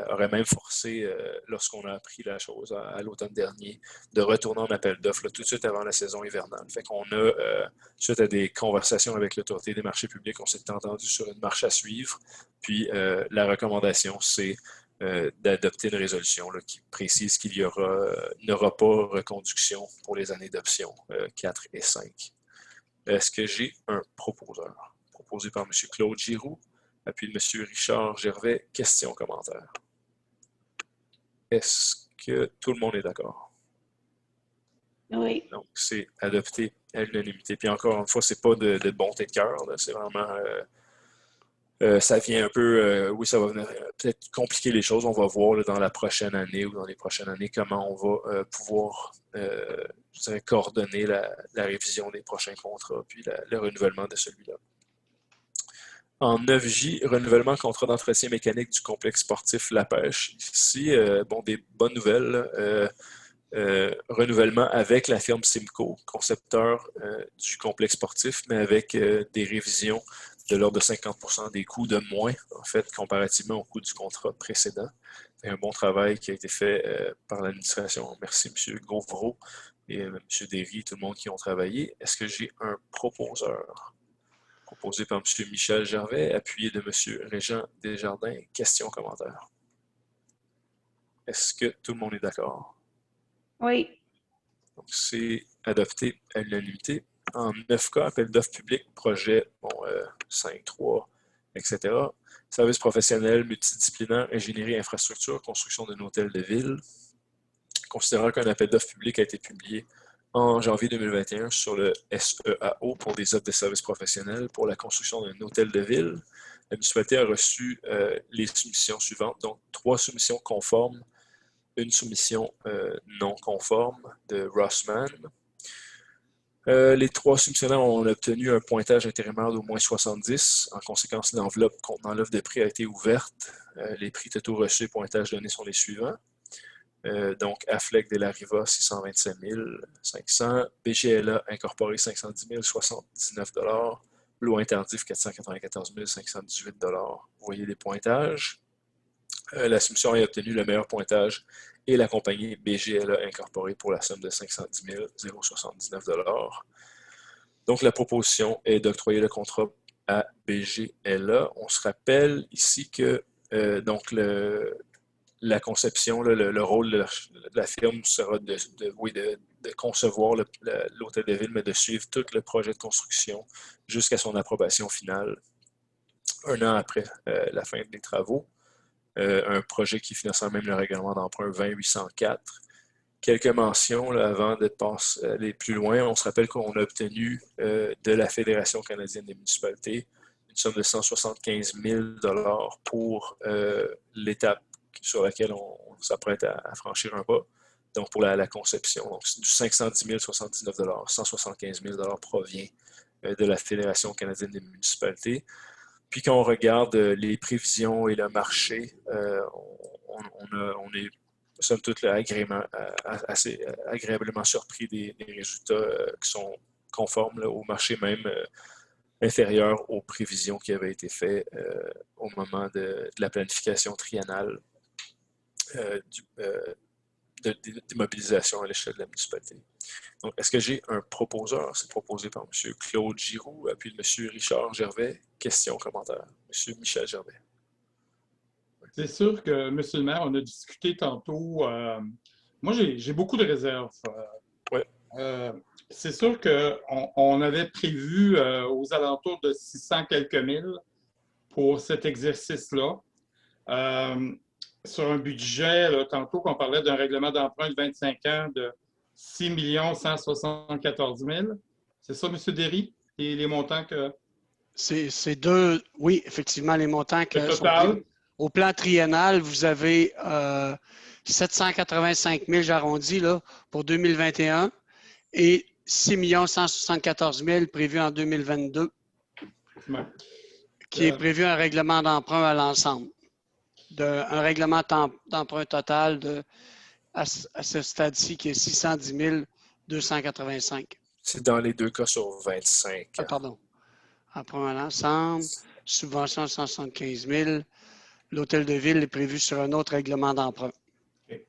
aurait même forcé, lorsqu'on a appris la chose à l'automne dernier, de retourner en appel d'offres tout de suite avant la saison hivernale. Fait qu'on a, suite à des conversations avec l'autorité des marchés publics, on s'est entendu sur une marche à suivre, puis la recommandation, c'est d'adopter une résolution là, qui précise qu'il n'aura pas reconduction pour les années d'option 4 et 5. Est-ce que j'ai un proposeur? Proposé par M. Claude Giroux, appuyé de M. Richard Gervais. Questions, commentaires? Est-ce que tout le monde est d'accord? Oui. Donc, c'est adopté à l'unanimité. Puis encore une fois, c'est pas de bonté de cœur. C'est vraiment... ça vient un peu... oui, ça va venir peut-être compliquer les choses. On va voir là, dans la prochaine année ou dans les prochaines années comment on va pouvoir... je dirais, coordonner la révision des prochains contrats, puis le renouvellement de celui-là. En 9J, renouvellement contrat d'entretien mécanique du complexe sportif La Pêche. Ici, des bonnes nouvelles. Renouvellement avec la firme Simco, concepteur du complexe sportif, mais avec des révisions de l'ordre de 50% des coûts de moins, en fait, comparativement au coût du contrat précédent. C'est un bon travail qui a été fait par l'administration. Merci, M. Gauvreau et M. Derry, tout le monde qui ont travaillé. Est-ce que j'ai un proposeur? Proposé par M. Michel Gervais, appuyé de M. Régent Desjardins. Questions, commentaires? Est-ce que tout le monde est d'accord? Oui. Donc, c'est adopté à l'unanimité. En 9 cas, appel d'offres public, projet 5, 3, etc. Services professionnels, multidisciplinaires, ingénierie, infrastructure, construction d'un hôtel de ville. Considérant qu'un appel d'offres public a été publié en janvier 2021 sur le SEAO pour des offres de services professionnels pour la construction d'un hôtel de ville, la municipalité a reçu les soumissions suivantes, donc 3 soumissions conformes, une soumission non conforme de Rossmann. Les 3 soumissionnaires ont obtenu un pointage intérimaire d'au moins 70. En conséquence, l'enveloppe contenant l'offre de prix a été ouverte. Les prix totaux reçus et pointages donnés sont les suivants. Donc, Affleck de la Riva, 627 500. BGLA incorporé, 510 079 $. L'eau interdif, 494 518 $. Vous voyez les pointages. La soumission a obtenu le meilleur pointage et la compagnie BGLA incorporée pour la somme de 510 079 $. Donc, la proposition est d'octroyer le contrat à BGLA. On se rappelle ici que la conception, le rôle de la firme sera de concevoir l'hôtel de ville, mais de suivre tout le projet de construction jusqu'à son approbation finale, 1 an après la fin des travaux. Un projet qui financera même le règlement d'emprunt 20-804. Quelques mentions là, avant de aller plus loin. On se rappelle qu'on a obtenu de la Fédération canadienne des municipalités une somme de 175 000 $ pour l'étape sur laquelle on s'apprête à franchir un pas. Donc, pour la conception. Donc, du 510 079 $, 175 000 $ provient de la Fédération canadienne des municipalités. Puis quand on regarde les prévisions et le marché, on est somme toute assez agréablement surpris des résultats qui sont conformes là, au marché même inférieur aux prévisions qui avaient été faites au moment de la planification triennale des mobilisations à l'échelle de la municipalité. Donc, est-ce que j'ai un proposeur? C'est proposé par M. Claude Giroux, puis M. Richard Gervais. Questions, commentaires. M. Michel Gervais. C'est sûr que, M. le maire, on a discuté tantôt. Moi, j'ai beaucoup de réserves. C'est sûr qu'on avait prévu aux alentours de 600 quelques mille pour cet exercice-là. Sur un budget, là, tantôt qu'on parlait d'un règlement d'emprunt de 25 ans de 6 174 000. C'est ça, M. Derry, les montants que... C'est deux, oui, effectivement, les montants que... Le total? Au plan triennal, vous avez 785 000, j'arrondis, là, pour 2021 et 6 174 000 prévus en 2022, qui est prévu un règlement d'emprunt à l'ensemble. Un règlement d'emprunt total à ce stade-ci qui est 610 285. C'est dans les deux cas sur 25. Pardon. Emprunt à l'ensemble, subvention de 175 000. L'hôtel de ville est prévu sur un autre règlement d'emprunt. Okay.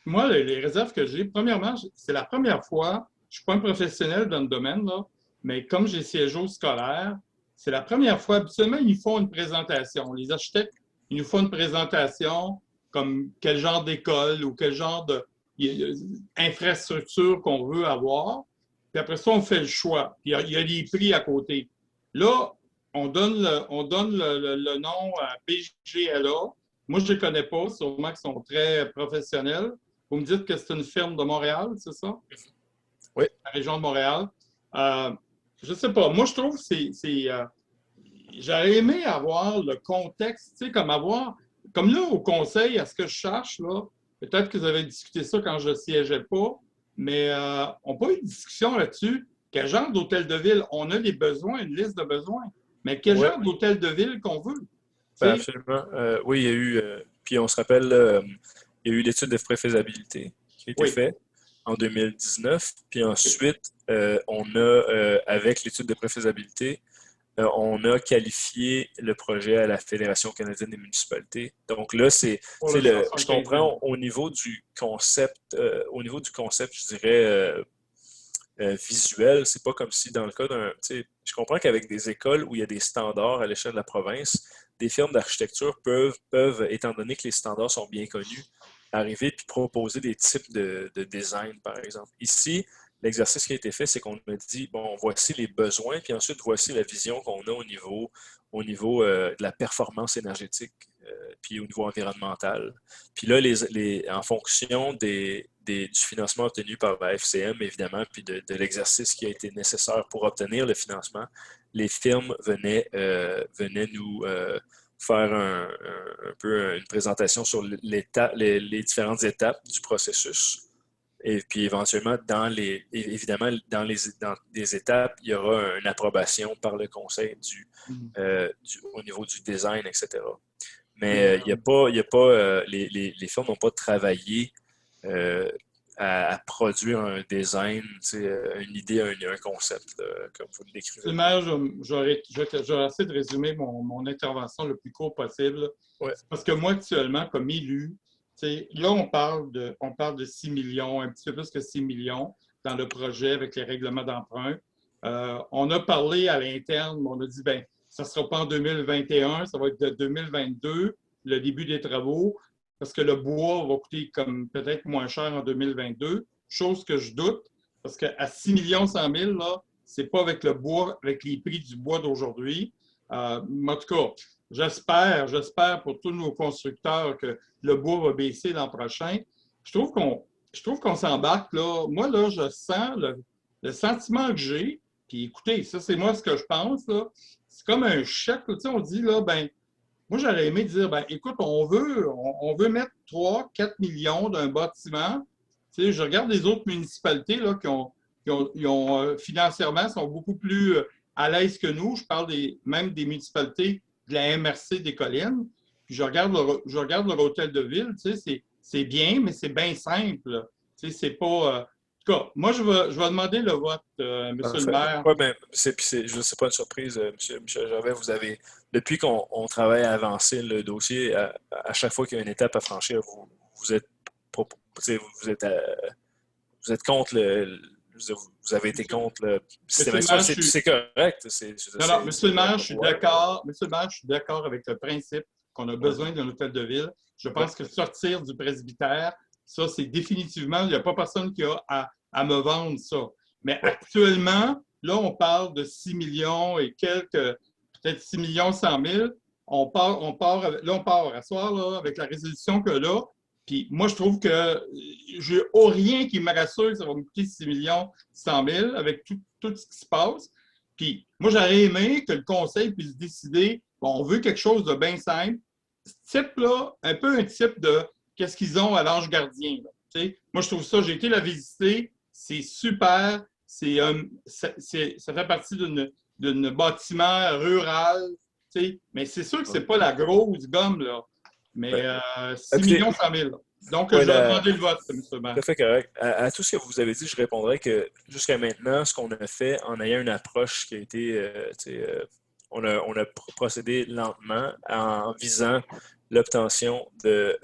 Moi, les réserves que j'ai, premièrement, c'est la première fois, je ne suis pas un professionnel dans le domaine, là, mais comme j'ai siégé au scolaire, c'est la première fois, habituellement, ils nous font une présentation. Les architectes, ils nous font une présentation comme quel genre d'école ou quel genre d'infrastructure qu'on veut avoir. Puis après ça, on fait le choix. Puis il y a les prix à côté. Là, on donne le nom à BGLA. Moi, je ne les connais pas, sûrement qu'ils sont très professionnels. Vous me dites que c'est une firme de Montréal, c'est ça? Oui. La région de Montréal. Je ne sais pas. Moi, je trouve que j'aurais aimé avoir le contexte, tu sais, comme là, au conseil, à ce que je cherche, là, peut-être que vous avez discuté ça quand je ne siégeais pas, mais on n'a pas eu de discussion là-dessus. Quel genre d'hôtel de ville? On a des besoins, une liste de besoins. Mais quel genre d'hôtel de ville qu'on veut? Ben, absolument. Oui, il y a eu, puis on se rappelle, il y a eu l'étude de préfaisabilité qui a été faite en 2019. Puis ensuite, on a, avec l'étude de préfaisabilité, on a qualifié le projet à la Fédération canadienne des municipalités. Donc là, je comprends au niveau du concept, je dirais, visuel, c'est pas comme si dans le cas d'un... Je comprends qu'avec des écoles où il y a des standards à l'échelle de la province, des firmes d'architecture peuvent, étant donné que les standards sont bien connus, arriver et proposer des types de design, par exemple. Ici, l'exercice qui a été fait, c'est qu'on a dit, bon, voici les besoins, puis ensuite, voici la vision qu'on a au niveau de la performance énergétique, puis au niveau environnemental. Puis là, en fonction du financement obtenu par la FCM, évidemment, puis de l'exercice qui a été nécessaire pour obtenir le financement, les firmes venaient nous faire un peu une présentation sur les différentes étapes du processus. Et puis éventuellement, dans les étapes, il y aura une approbation par le conseil au niveau du design, etc. Mais il y a pas les firmes n'ont pas travaillé à produire un design, une idée, un concept, comme vous le décrivez. Le maire, j'aurais essayé de résumer mon intervention le plus court possible. Ouais. Parce que moi, actuellement, comme élu, là, on parle de 6 millions, un petit peu plus que 6 millions dans le projet avec les règlements d'emprunt. On a parlé à l'interne, on a dit, bien, ça ne sera pas en 2021, ça va être de 2022, le début des travaux, parce que le bois va coûter comme peut-être moins cher en 2022, chose que je doute, parce qu'à 6 100 000, là, c'est pas avec le bois, avec les prix du bois d'aujourd'hui. En tout cas, j'espère pour tous nos constructeurs que le bois va baisser l'an prochain. Je trouve qu'on s'embarque là. Moi, là, je sens le sentiment que j'ai, puis écoutez, ça, c'est moi ce que je pense, là. C'est comme un chèque, là, on dit, là, ben, moi, j'aurais aimé dire, ben, écoute, on veut mettre 3-4 millions d'un bâtiment. Tu sais, je regarde les autres municipalités là, qui financièrement, sont beaucoup plus à l'aise que nous. Je parle même des municipalités de la MRC des Collines. Puis je regarde leur hôtel de ville, tu sais, c'est bien, mais c'est bien simple. Tu sais, c'est pas... en tout cas, moi, je vais demander le vote, M. le maire. Oui, mais je ne sais pas une surprise, M. Gervais, depuis qu'on travaille à avancer le dossier, à chaque fois qu'il y a une étape à franchir, vous êtes contre vous avez été contre le système. C'est correct. Non, M. le maire, je suis d'accord. M. le maire, je suis d'accord avec le principe qu'on a besoin d'un hôtel de ville. Je pense que sortir du presbytère, ça, c'est définitivement, il n'y a pas personne qui a à me vendre ça. Mais actuellement, là, on parle de 6 millions et quelques, peut-être 6 millions 100 000. On part à soir, là, avec la résolution que là. Puis moi, je trouve que j'ai rien qui me rassure que ça va me coûter 6 millions 100 000 avec tout ce qui se passe. Puis moi, j'aurais aimé que le conseil puisse décider, bon, on veut quelque chose de bien simple. Ce type-là, un peu un type de qu'est-ce qu'ils ont à l'Ange Gardien. Là, moi, je trouve ça, j'ai été la visiter, c'est super, ça fait partie d'un bâtiment rural, mais c'est sûr que c'est pas la grosse gomme, là. Mais 6 millions 100 000. Donc, je vais demander le vote, M. le maire. Tout à fait correct. À tout ce que vous avez dit, je répondrai que jusqu'à maintenant, ce qu'on a fait en ayant une approche qui a été... on a procédé lentement en visant l'obtention de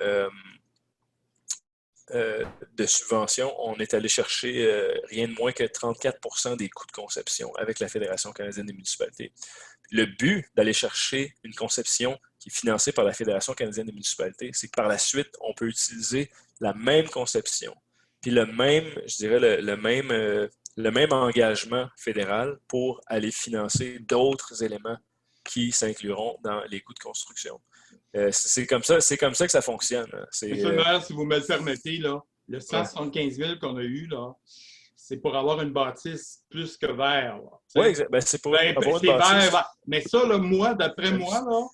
subventions. On est allé chercher rien de moins que 34% des coûts de conception avec la Fédération canadienne des municipalités. Le but d'aller chercher une conception qui est financée par la Fédération canadienne des municipalités, c'est que par la suite, on peut utiliser la même conception, puis le même engagement fédéral pour aller financer d'autres éléments qui s'incluront dans les coûts de construction. C'est comme ça que ça fonctionne. Monsieur le maire, si vous me le permettez, là, le 175 000 qu'on a eu, là, c'est pour avoir une bâtisse plus que vert. Oui, exactement. C'est pour avoir une bâtisse. Vert. Mais ça, là, moi, d'après moi, là,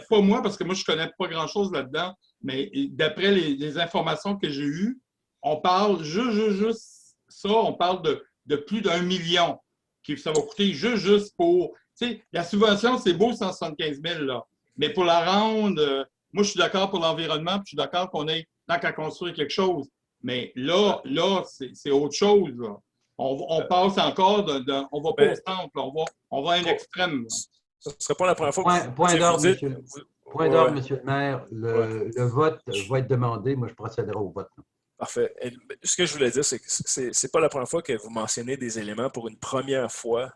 pas moi, parce que moi, je ne connais pas grand-chose là-dedans, mais d'après les informations que j'ai eues, on parle juste ça, on parle de plus d'1 million que ça va coûter juste pour... Tu sais, la subvention, c'est beau, 175 000, là. Mais pour la rendre, moi, je suis d'accord pour l'environnement, puis je suis d'accord qu'on ait tant qu'à construire quelque chose. Mais là c'est autre chose. Là. On passe encore, on va pas au centre, là. On va à un extrême. Là. Ce ne serait pas la première fois que Point d'ordre, monsieur le maire. Le vote va être demandé. Moi, je procéderai au vote. Parfait. Et ce que je voulais dire, c'est que ce n'est pas la première fois que vous mentionnez des éléments pour une première fois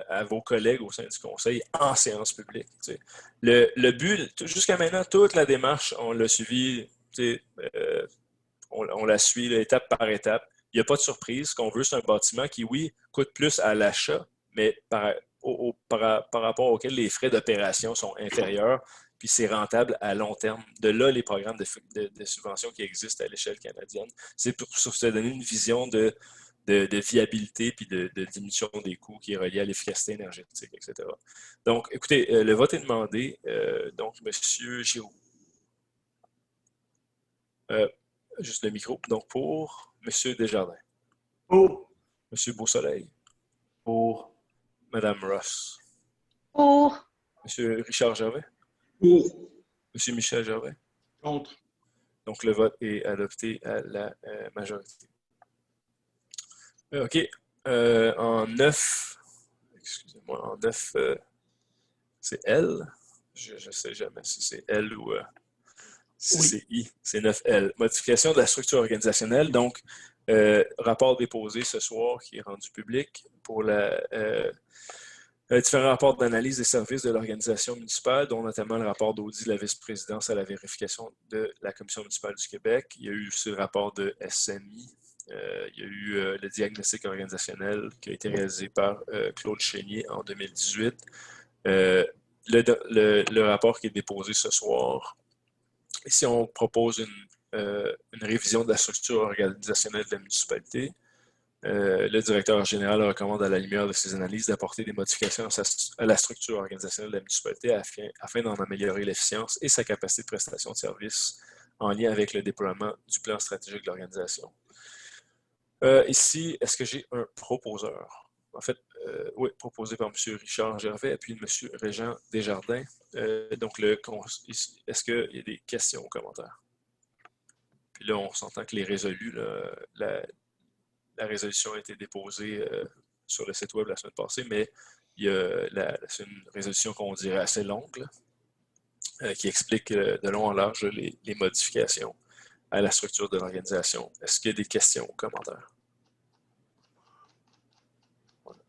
à vos collègues au sein du conseil en séance publique. Tu sais. Le but, jusqu'à maintenant, toute la démarche, on l'a suivi, on la suit étape par étape. Il n'y a pas de surprise. Ce qu'on veut, c'est un bâtiment qui, oui, coûte plus à l'achat, mais par rapport auquel les frais d'opération sont inférieurs, puis c'est rentable à long terme. De là, les programmes de subvention qui existent à l'échelle canadienne. C'est pour se donner une vision de viabilité puis de diminution des coûts qui est reliée à l'efficacité énergétique, etc. Donc, écoutez, le vote est demandé. Donc, M. Giroux. Juste le micro. Donc, pour M. Desjardins. Pour. M. Beausoleil. Pour. Mme Ross. Pour. M. Richard Gervais. Pour. M. Michel Gervais. Contre. Donc, le vote est adopté à la majorité. OK. En 9, excusez-moi, en 9, c'est L. Je ne sais jamais si c'est L ou si c'est I. C'est 9L. Modification de la structure organisationnelle. Donc, rapport déposé ce soir qui est rendu public pour différents rapports d'analyse des services de l'organisation municipale, dont notamment le rapport d'audit de la vice-présidence à la vérification de la Commission municipale du Québec. Il y a eu aussi le rapport de SMI. Il y a eu le diagnostic organisationnel qui a été réalisé par Claude Chénier en 2018. Le rapport qui est déposé ce soir. Ici, on propose une révision de la structure organisationnelle de la municipalité. Le directeur général recommande à la lumière de ces analyses d'apporter des modifications à la structure organisationnelle de la municipalité afin d'en améliorer l'efficience et sa capacité de prestation de services en lien avec le déploiement du plan stratégique de l'organisation. Ici, est-ce que j'ai un proposeur? En fait, oui, proposé par M. Richard Gervais, puis M. Régent Desjardins. Donc, est-ce qu'il y a des questions ou commentaires? Puis là, on s'entend que les résolus, là, la résolution a été déposée sur le site web la semaine passée, mais c'est une résolution qu'on dirait assez longue, là, qui explique de long en large les modifications à la structure de l'organisation. Est-ce qu'il y a des questions ou commentaires? Voilà.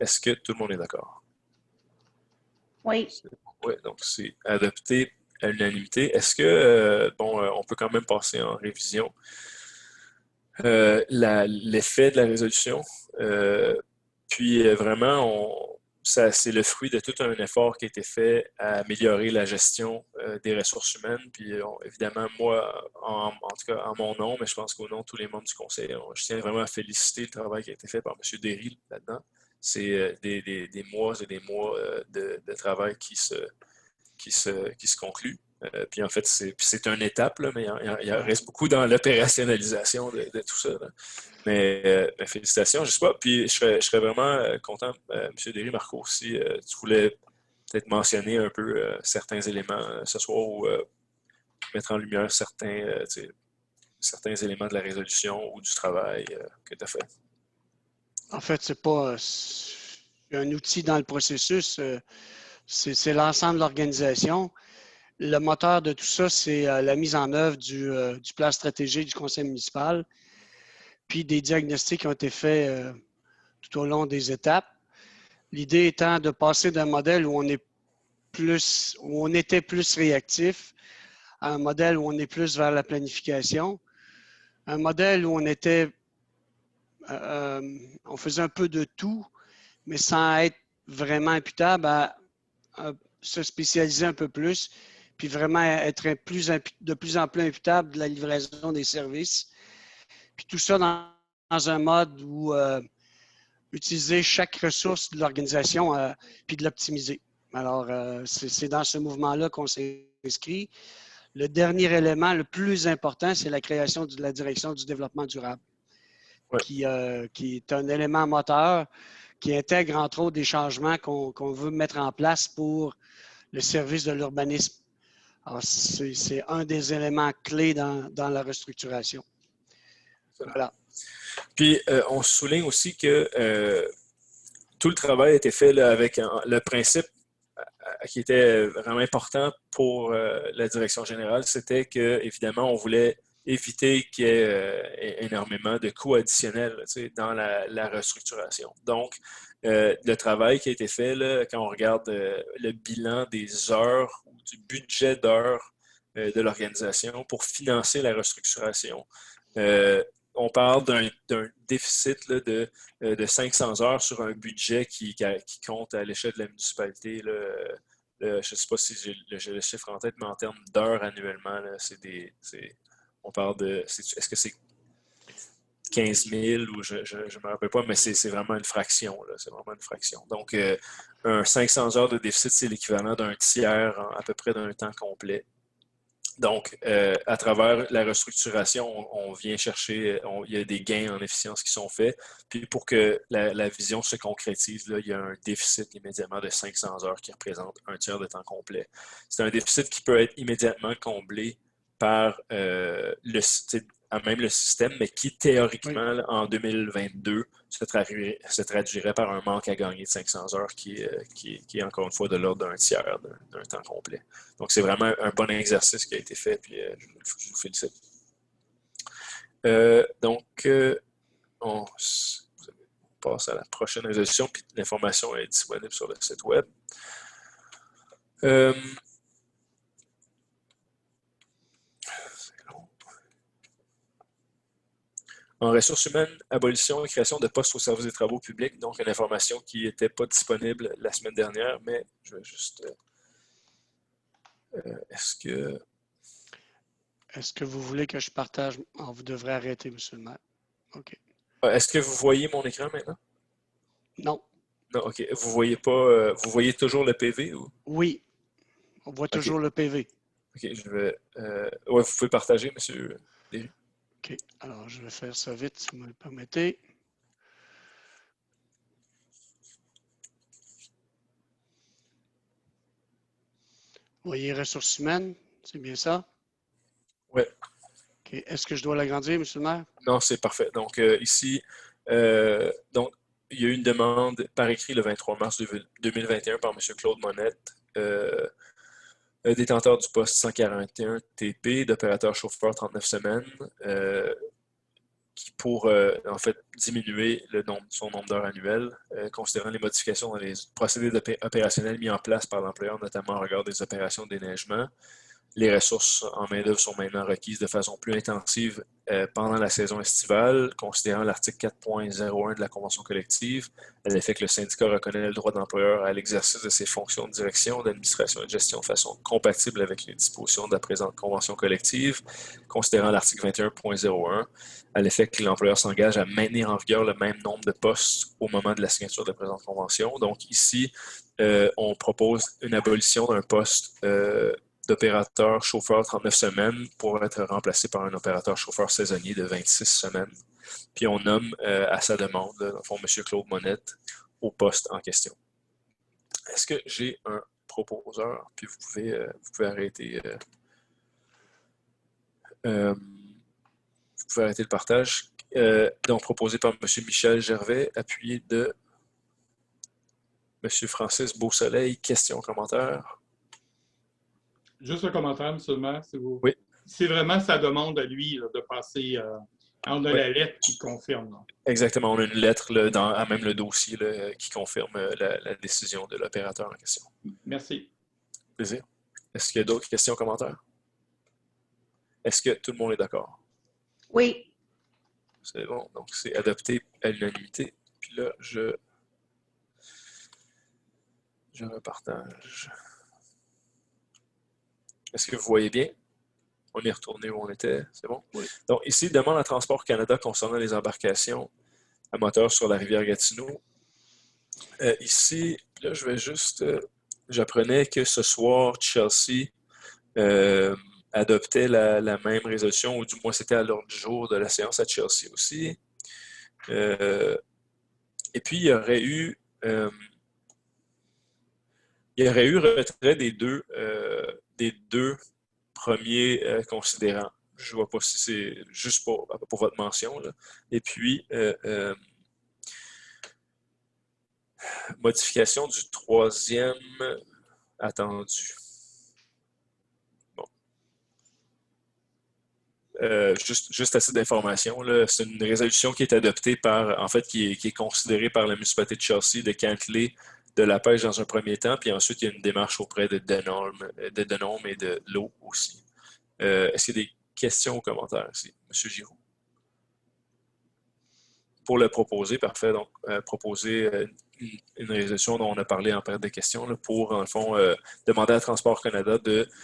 Est-ce que tout le monde est d'accord? Oui. Oui, donc c'est adopté à l'unanimité. Est-ce que, on peut quand même passer en révision l'effet de la résolution? Puis vraiment, c'est le fruit de tout un effort qui a été fait à améliorer la gestion des ressources humaines. Puis évidemment, moi, en tout cas en mon nom, mais je pense qu'au nom de tous les membres du conseil, je tiens vraiment à féliciter le travail qui a été fait par M. Derry là-dedans. C'est des mois et des mois de travail qui se concluent. Puis en fait, c'est une étape, là, mais il reste beaucoup dans l'opérationnalisation de tout ça. Là. Mais félicitations, je sais pas. Puis je serais vraiment content, M. Derry, Marco, si tu voulais peut-être mentionner un peu certains éléments ce soir ou mettre en lumière certains éléments de la résolution ou du travail que tu as fait. En fait, c'est pas un outil dans le processus, c'est l'ensemble de l'organisation. Le moteur de tout ça, c'est la mise en œuvre du plan stratégique du conseil municipal, puis des diagnostics qui ont été faits tout au long des étapes. L'idée étant de passer d'un modèle où on était plus réactif à un modèle où on est plus vers la planification, un modèle où on faisait un peu de tout, mais sans être vraiment imputable, à se spécialiser un peu plus, puis vraiment être de plus en plus imputable de la livraison des services. Puis tout ça dans un mode où utiliser chaque ressource de l'organisation puis de l'optimiser. Alors, c'est dans ce mouvement-là qu'on s'est inscrit. Le dernier élément, le plus important, c'est la création de la direction du développement durable, qui est un élément moteur qui intègre entre autres des changements qu'on veut mettre en place pour le service de l'urbanisme. Alors, c'est un des éléments clés dans la restructuration. Voilà. Puis, on souligne aussi que tout le travail a été fait là, avec le principe qui était vraiment important pour la direction générale, c'était que, évidemment, on voulait éviter qu'il y ait énormément de coûts additionnels dans la restructuration. Donc, le travail qui a été fait, là, quand on regarde le bilan des heures ou du budget d'heures de l'organisation pour financer la restructuration, on parle d'un déficit là, de 500 heures sur un budget qui compte à l'échelle de la municipalité. Là, je ne sais pas si j'ai le chiffre en tête, mais en termes d'heures annuellement, là, on parle de... Est-ce que c'est 15 000 ou je ne me rappelle pas, mais c'est vraiment une fraction. C'est vraiment une fraction. Donc, un 500 heures de déficit, c'est l'équivalent d'un tiers à peu près d'un temps complet. Donc, à travers la restructuration, on vient chercher, il y a des gains en efficience qui sont faits. Puis pour que la vision se concrétise, là, il y a un déficit immédiatement de 500 heures qui représente un tiers de temps complet. C'est un déficit qui peut être immédiatement comblé par même le système, mais qui théoriquement, en 2022, se traduirait par un manque à gagner de 500 heures qui est encore une fois de l'ordre d'un tiers d'un temps complet. Donc, c'est vraiment un bon exercice qui a été fait, puis je vous félicite. On passe à la prochaine résolution, puis l'information est disponible sur le site web. En ressources humaines, abolition et création de postes au service des travaux publics, donc une information qui n'était pas disponible la semaine dernière, mais je vais juste... Est-ce que vous voulez que je partage? Oh, vous devrez arrêter, M. le maire. OK. Est-ce que vous voyez mon écran maintenant? Non. Non, OK. Vous voyez pas... vous voyez toujours le PV? Ou? Oui. On voit toujours le PV. OK, je vais... ouais, vous pouvez partager, M. Derry? OK. Alors, je vais faire ça vite, si vous me le permettez. Vous voyez ressources humaines, c'est bien ça? Oui. OK. Est-ce que je dois l'agrandir, M. le maire? Non, c'est parfait. Donc, ici, donc, il y a eu une demande par écrit le 23 mars 2021 par M. Claude Monette, détenteur du poste 141 TP d'opérateur chauffeur 39 semaines, qui pour en fait diminuer son nombre d'heures annuelles, considérant les modifications dans les procédés opérationnels mis en place par l'employeur, notamment en regard des opérations de déneigement. Les ressources en main-d'œuvre sont maintenant requises de façon plus intensive pendant la saison estivale, considérant l'article 4.01 de la Convention collective, à l'effet que le syndicat reconnaît le droit de l'employeur à l'exercice de ses fonctions de direction, d'administration et de gestion de façon compatible avec les dispositions de la présente Convention collective, considérant l'article 21.01, à l'effet que l'employeur s'engage à maintenir en vigueur le même nombre de postes au moment de la signature de la présente Convention. Donc ici, on propose une abolition d'un poste d'opérateur chauffeur 39 semaines pour être remplacé par un opérateur chauffeur saisonnier de 26 semaines. Puis on nomme à sa demande, dans le fond, M. Claude Monette au poste en question. Est-ce que j'ai un proposeur? Puis vous pouvez arrêter le partage. Donc proposé par M. Michel Gervais, appuyé de M. Francis Beausoleil. Questions, commentaires? Juste un commentaire, M. le maire, si vous... Oui. C'est vraiment sa demande à lui là, de passer... on a la lettre qui confirme. Là. Exactement. On a une lettre là, à même le dossier là, qui confirme la décision de l'opérateur en question. Merci. Plaisir. Est-ce qu'il y a d'autres questions, commentaires? Est-ce que tout le monde est d'accord? Oui. C'est bon. Donc, c'est adopté à l'unanimité. Puis là, je repartage. Est-ce que vous voyez bien? On est retourné où on était, c'est bon? Oui. Donc ici, demande à Transport Canada concernant les embarcations à moteur sur la rivière Gatineau. Ici, là, je vais juste... j'apprenais que ce soir, Chelsea adoptait la même résolution, ou du moins c'était à l'ordre du jour de la séance à Chelsea aussi. Et puis, il y aurait eu retrait des deux premiers considérants. Je ne vois pas si c'est juste pour votre mention. Là. Et puis, modification du troisième attendu. Bon. Juste assez d'informations. C'est une résolution qui est adoptée qui est considérée par la municipalité de Chelsea de canceller de la pêche dans un premier temps, puis ensuite il y a une démarche auprès de Denholm et de l'eau aussi. Est-ce qu'il y a des questions ou commentaires ici? M. Giroux. Pour le proposer, parfait. Donc, proposer une résolution dont on a parlé en période de questions là, pour, dans le fond, demander à Transport Canada de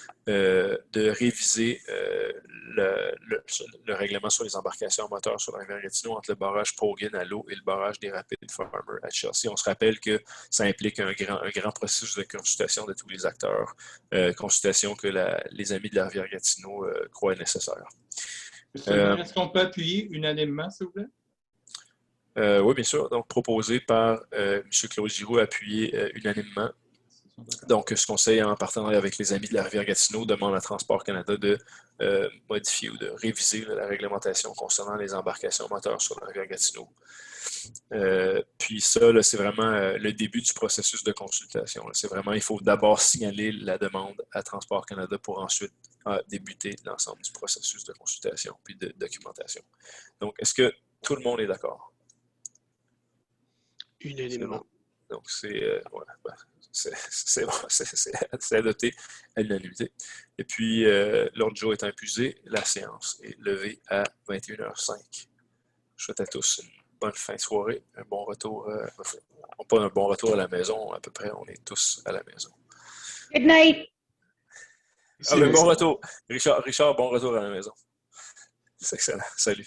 réviser le règlement sur les embarcations à moteur sur la rivière Gatineau entre le barrage Pogan à l'eau et le barrage des Rapides Farmer à Chelsea. On se rappelle que ça implique un grand processus de consultation de tous les acteurs, consultation que les amis de la rivière Gatineau croient nécessaire. Est-ce qu'on peut appuyer unanimement, s'il vous plaît? Oui, bien sûr. Donc, proposé par M. Claude Giroux, appuyé unanimement. Donc, ce conseil, en partenariat avec les amis de la rivière Gatineau, demande à Transport Canada de modifier ou de réviser la réglementation concernant les embarcations moteurs sur la rivière Gatineau. Puis ça, c'est vraiment le début du processus de consultation. C'est vraiment, il faut d'abord signaler la demande à Transport Canada pour ensuite débuter l'ensemble du processus de consultation puis de documentation. Donc, est-ce que tout le monde est d'accord? Unanimement. Donc, c'est adopté à l'unanimité. Et puis, l'ordre du jour étant épuisé, la séance est levée à 21h05. Je souhaite à tous une bonne fin de soirée, un bon retour, pas un bon retour à la maison, à peu près, on est tous à la maison. Good night! Bon retour. Richard, bon retour à la maison. C'est excellent. Salut.